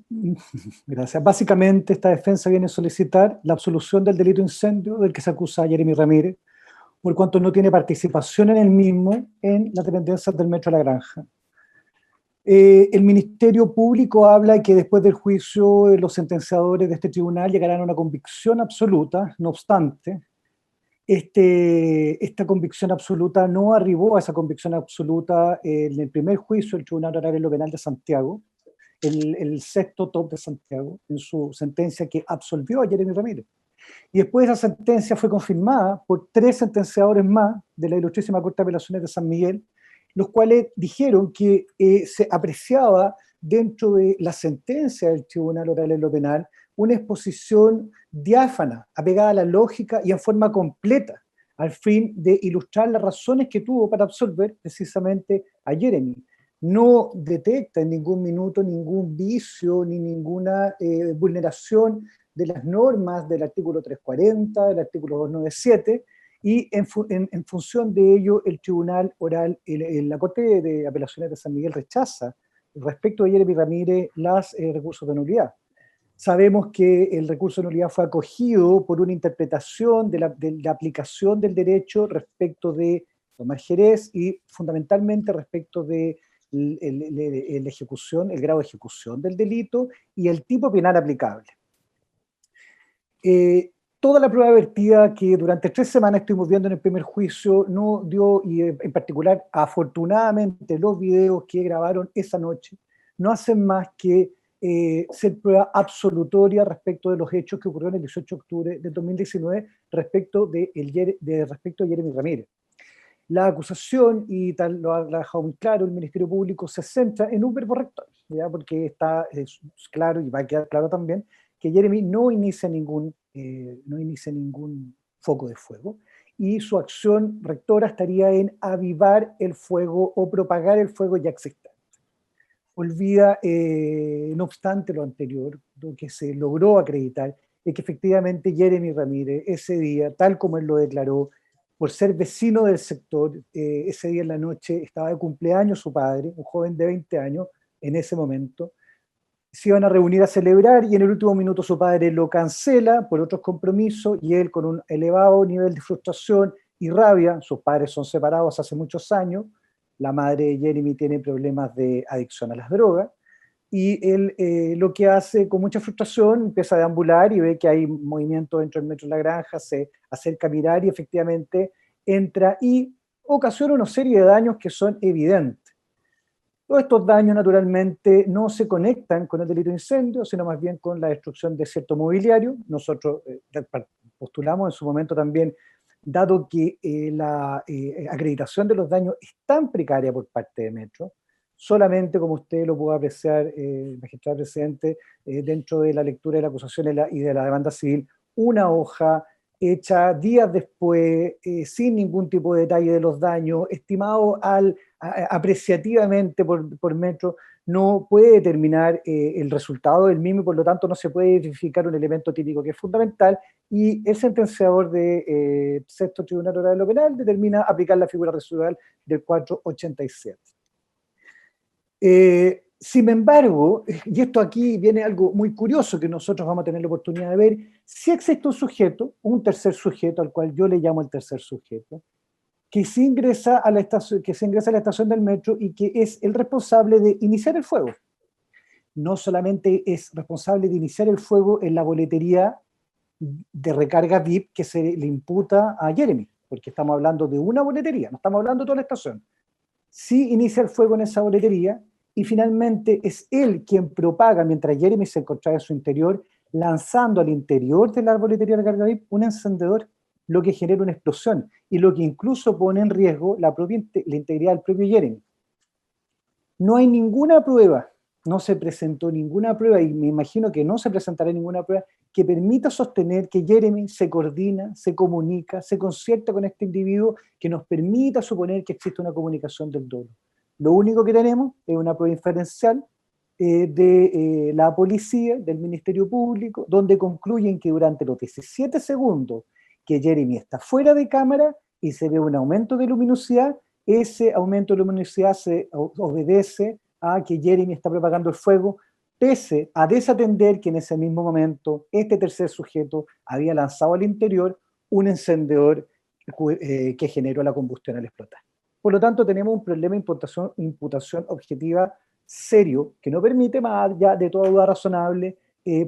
Gracias. Básicamente, esta defensa viene a solicitar la absolución del delito de incendio del que se acusa a Jeremy Ramírez, por cuanto no tiene participación en el mismo en las dependencias del Metro de La Granja. El Ministerio Público habla de que después del juicio los sentenciadores de este tribunal llegarán a una convicción absoluta. No obstante, esta convicción absoluta no arribó a esa convicción absoluta en el primer juicio del Tribunal Oral en lo Penal de Santiago, el sexto top de Santiago, en su sentencia que absolvió a Jeremy Ramírez. Y después esa sentencia fue confirmada por 3 sentenciadores más de la Ilustrísima Corte de Apelaciones de San Miguel, los cuales dijeron que se apreciaba dentro de la sentencia del Tribunal Oral en lo Penal una exposición diáfana, apegada a la lógica y en forma completa, al fin de ilustrar las razones que tuvo para absolver precisamente a Jeremy. No detecta en ningún minuto ningún vicio ni ninguna vulneración de las normas del artículo 340, del artículo 297, y en función de ello el Tribunal Oral, la Corte de Apelaciones de San Miguel rechaza respecto a Jeremy Ramírez los recursos de nulidad. Sabemos que el recurso de nulidad fue acogido por una interpretación de la aplicación del derecho respecto de Tomás Jerez y fundamentalmente respecto de la ejecución, el grado de ejecución del delito y el tipo penal aplicable. Toda la prueba vertida que durante 3 semanas estuvimos viendo en el primer juicio no dio, y en particular, afortunadamente, los videos que grabaron esa noche no hacen más que ser prueba absolutoria respecto de los hechos que ocurrieron el 18 de octubre de 2019 respecto a Jeremy Ramírez. La acusación, y tal lo ha dejado muy claro el Ministerio Público, se centra en un verbo rector, ¿ya? Porque está claro y va a quedar claro también que Jeremy no inicia ningún foco de fuego y su acción rectora estaría en avivar el fuego o propagar el fuego ya existente. Olvida, no obstante lo anterior, lo que se logró acreditar es que efectivamente Jeremy Ramírez ese día, tal como él lo declaró, por ser vecino del sector, ese día en la noche estaba de cumpleaños su padre, un joven de 20 años en ese momento, se iban a reunir a celebrar y en el último minuto su padre lo cancela por otros compromisos y él con un elevado nivel de frustración y rabia, sus padres son separados hace muchos años, la madre de Jeremy tiene problemas de adicción a las drogas y él lo que hace con mucha frustración empieza a deambular y ve que hay movimiento dentro del Metro de La Granja, se acerca a mirar y efectivamente entra y ocasiona una serie de daños que son evidentes. Todos estos daños naturalmente no se conectan con el delito de incendio, sino más bien con la destrucción de cierto mobiliario. Nosotros postulamos en su momento también, dado que la acreditación de los daños es tan precaria por parte de Metro, solamente, como usted lo pudo apreciar, magistrado presidente, dentro de la lectura de la acusación y de la demanda civil, una hoja hecha días después, sin ningún tipo de detalle de los daños, estimado apreciativamente por metro, no puede determinar el resultado del mismo y por lo tanto no se puede identificar un elemento típico que es fundamental, y el sentenciador de Sexto Tribunal Oral de lo Penal determina aplicar la figura residual del 487. Sin embargo, y esto aquí viene algo muy curioso que nosotros vamos a tener la oportunidad de ver, si existe un sujeto, un tercer sujeto, al cual yo le llamo el tercer sujeto, que se ingresa a la estación del metro y que es el responsable de iniciar el fuego. No solamente es responsable de iniciar el fuego en la boletería de recarga VIP que se le imputa a Jeremy, porque estamos hablando de una boletería, no estamos hablando de toda la estación. Sí inicia el fuego en esa boletería, y finalmente es él quien propaga, mientras Jeremy se encontraba en su interior, lanzando al interior de la boletería de recarga VIP un encendedor, lo que genera una explosión, y lo que incluso pone en riesgo la integridad del propio Jeremy. No hay ninguna prueba, no se presentó ninguna prueba, y me imagino que no se presentará ninguna prueba que permita sostener que Jeremy se coordina, se comunica, se concierta con este individuo, que nos permita suponer que existe una comunicación del dolo. Lo único que tenemos es una prueba inferencial de la policía, del Ministerio Público, donde concluyen que durante los 17 segundos que Jeremy está fuera de cámara y se ve un aumento de luminosidad, ese aumento de luminosidad se obedece a que Jeremy está propagando el fuego, pese a desatender que en ese mismo momento este tercer sujeto había lanzado al interior un encendedor que generó la combustión al explotar. Por lo tanto, tenemos un problema de imputación objetiva serio que no permite, más allá de toda duda razonable,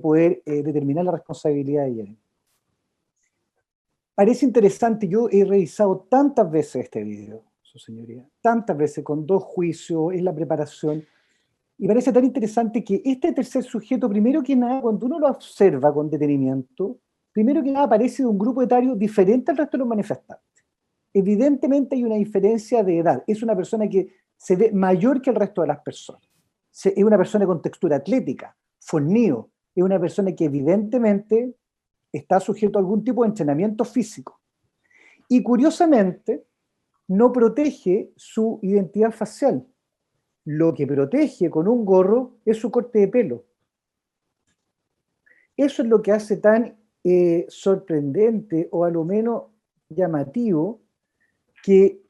poder determinar la responsabilidad de Jeremy. Parece interesante, yo he revisado tantas veces este video, su señoría, tantas veces con 2 juicios, en la preparación, y parece tan interesante que este tercer sujeto, primero que nada, cuando uno lo observa con detenimiento, primero que nada parece de un grupo etario diferente al resto de los manifestantes. Evidentemente hay una diferencia de edad. Es una persona que se ve mayor que el resto de las personas. Es una persona con textura atlética, fornido. Es una persona que evidentemente está sujeto a algún tipo de entrenamiento físico. Y curiosamente, no protege su identidad facial. Lo que protege con un gorro es su corte de pelo. Eso es lo que hace tan sorprendente, o a lo menos llamativo, que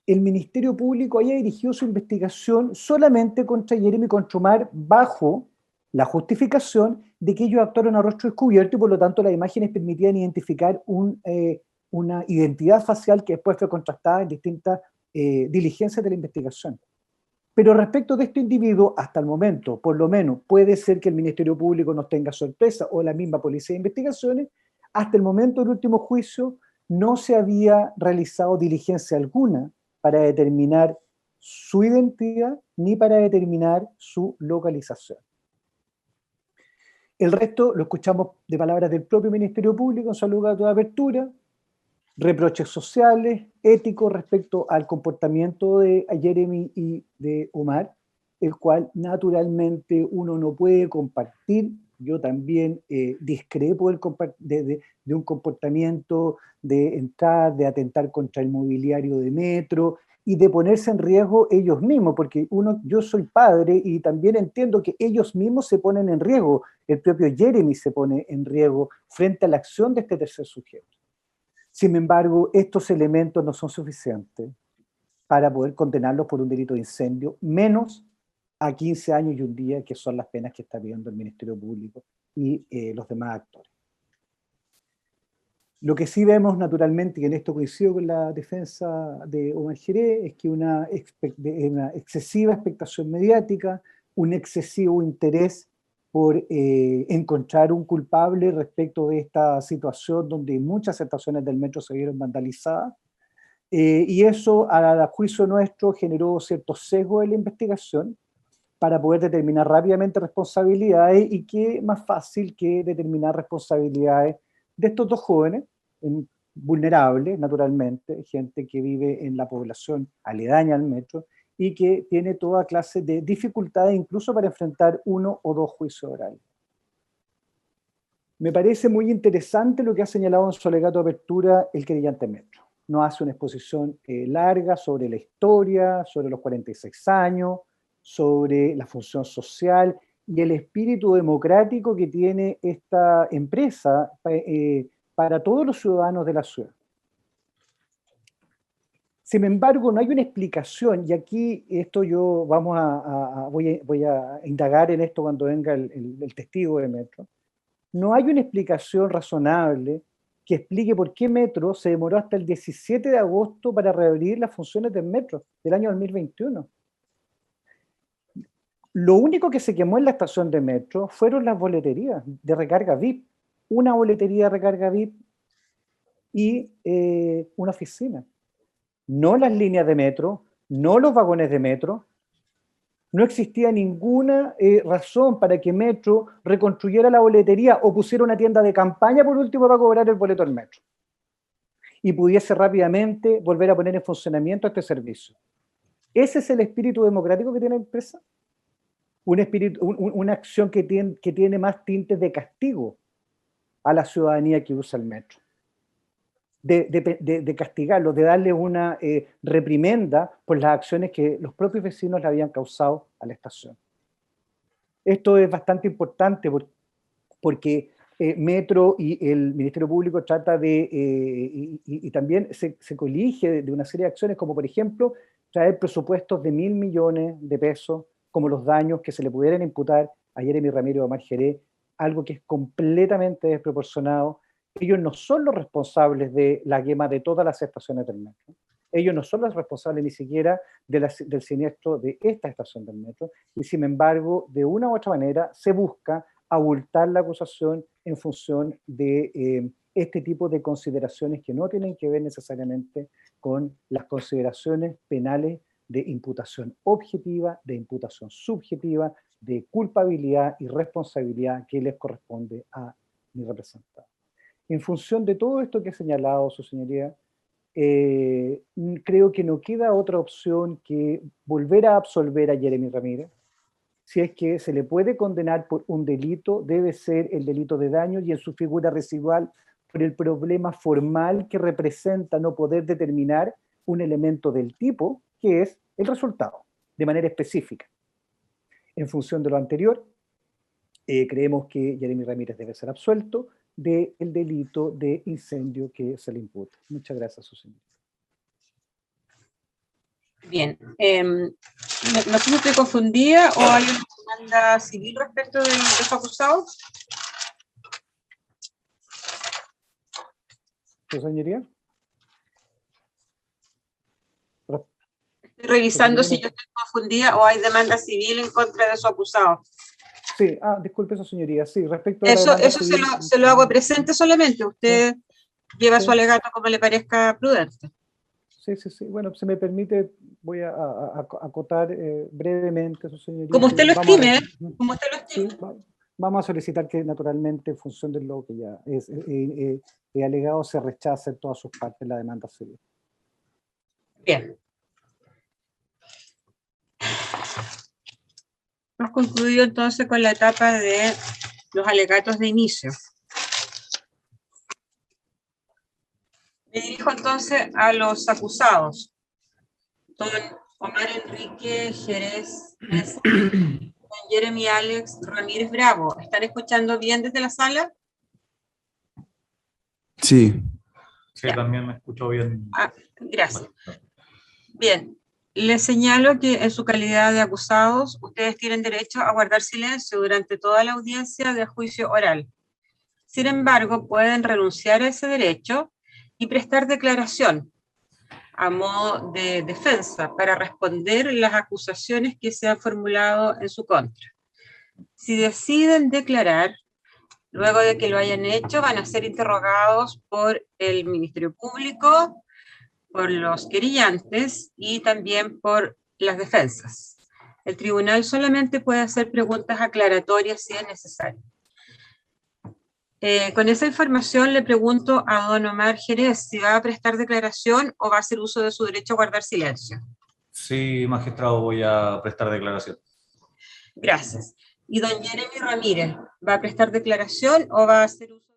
el Ministerio Público haya dirigido su investigación solamente contra Jeremy Contromar bajo la justificación de que ellos actuaron a rostro descubierto y por lo tanto las imágenes permitían identificar una identidad facial que después fue contrastada en distintas diligencias de la investigación. Pero respecto de este individuo, hasta el momento, por lo menos, puede ser que el Ministerio Público nos tenga sorpresa o la misma Policía de Investigaciones, hasta el momento del último juicio no se había realizado diligencia alguna para determinar su identidad ni para determinar su localización. El resto lo escuchamos de palabras del propio Ministerio Público en su alegato de apertura, reproches sociales, éticos respecto al comportamiento de Jeremy y de Omar, el cual naturalmente uno no puede compartir. Yo también discrepo de un comportamiento de entrar, de atentar contra el mobiliario de metro y de ponerse en riesgo ellos mismos, porque yo soy padre y también entiendo que ellos mismos se ponen en riesgo. El propio Jeremy se pone en riesgo frente a la acción de este tercer sujeto. Sin embargo, estos elementos no son suficientes para poder condenarlos por un delito de incendio, menos a 15 años y un día, que son las penas que está pidiendo el Ministerio Público y los demás actores. Lo que sí vemos naturalmente, y en esto coincido con la defensa de Omar Jerez, es que una excesiva expectación mediática, un excesivo interés por encontrar un culpable respecto de esta situación donde muchas estaciones del metro se vieron vandalizadas, y eso, a juicio nuestro, generó cierto sesgo en la investigación para poder determinar rápidamente responsabilidades, y qué más fácil que determinar responsabilidades de estos 2 jóvenes, vulnerables naturalmente, gente que vive en la población aledaña al metro, y que tiene toda clase de dificultades incluso para enfrentar 1 o 2 juicios orales. Me parece muy interesante lo que ha señalado en su alegato de apertura el querellante Metro. Nos hace una exposición larga sobre la historia, sobre los 46 años, sobre la función social y el espíritu democrático que tiene esta empresa para todos los ciudadanos de la ciudad. Sin embargo, no hay una explicación, y aquí esto yo voy a indagar en esto cuando venga el testigo de Metro. No hay una explicación razonable que explique por qué Metro se demoró hasta el 17 de agosto para reabrir las funciones del Metro del año 2021. Lo único que se quemó en la estación de Metro fueron las boleterías de recarga VIP. Una boletería de recarga VIP y una oficina. No las líneas de metro, no los vagones de metro. No existía ninguna razón para que Metro reconstruyera la boletería o pusiera una tienda de campaña, por último, para cobrar el boleto del metro. Y pudiese rápidamente volver a poner en funcionamiento este servicio. ¿Ese es el espíritu democrático que tiene la empresa? Una acción que tiene más tintes de castigo a la ciudadanía que usa el metro. De castigarlo, de darle una reprimenda por las acciones que los propios vecinos le habían causado a la estación. Esto es bastante importante porque Metro y el Ministerio Público trata y también se colige de una serie de acciones, como por ejemplo traer presupuestos de 1.000 millones de pesos, como los daños que se le pudieran imputar a Jeremy Ramírez o Omar Jerez, algo que es completamente desproporcionado. Ellos no son los responsables de la quema de todas las estaciones del metro. Ellos no son los responsables ni siquiera del siniestro de esta estación del metro. Y sin embargo, de una u otra manera, se busca abultar la acusación en función de este tipo de consideraciones que no tienen que ver necesariamente con las consideraciones penales de imputación objetiva, de imputación subjetiva, de culpabilidad y responsabilidad que les corresponde a mi representante. En función de todo esto que he señalado, su señoría, creo que no queda otra opción que volver a absolver a Jeremy Ramírez. Si es que se le puede condenar por un delito, debe ser el delito de daño y en su figura residual por el problema formal que representa no poder determinar un elemento del tipo, que es el resultado, de manera específica. En función de lo anterior, creemos que Jeremy Ramírez debe ser absuelto del delito de incendio que se le imputa. Muchas gracias, su señoría. Bien. No sé si estoy confundida o hay una demanda civil respecto de los acusados. ¿Su señoría? Estoy revisando si yo estoy confundida o hay demanda civil en contra de su acusado. Sí, disculpe, su señoría, sí, respecto a eso se lo hago presente solamente, usted lleva su alegato como le parezca prudente. Sí, bueno, si me permite, voy a acotar brevemente, su señoría. Como usted lo estime, como usted lo estime. Sí, vamos a solicitar que naturalmente, en función de lo que ya es alegado, se rechace en todas sus partes la demanda civil. Bien. Hemos concluido entonces con la etapa de los alegatos de inicio. Me dirijo entonces a los acusados. Don Omar Enrique Jerez Mesa, don Jeremy Alex Ramírez Bravo. ¿Están escuchando bien desde la sala? Sí. Sí, también me escucho bien. Gracias. Bien. Les señalo que en su calidad de acusados, ustedes tienen derecho a guardar silencio durante toda la audiencia de juicio oral. Sin embargo, pueden renunciar a ese derecho y prestar declaración a modo de defensa para responder las acusaciones que se han formulado en su contra. Si deciden declarar, luego de que lo hayan hecho, van a ser interrogados por el Ministerio Público, por los querellantes y también por las defensas. El tribunal solamente puede hacer preguntas aclaratorias si es necesario. Con esa información le pregunto a don Omar Jerez si va a prestar declaración o va a hacer uso de su derecho a guardar silencio. Sí, magistrado, voy a prestar declaración. Gracias. ¿Y don Jeremy Ramírez va a prestar declaración o va a hacer uso?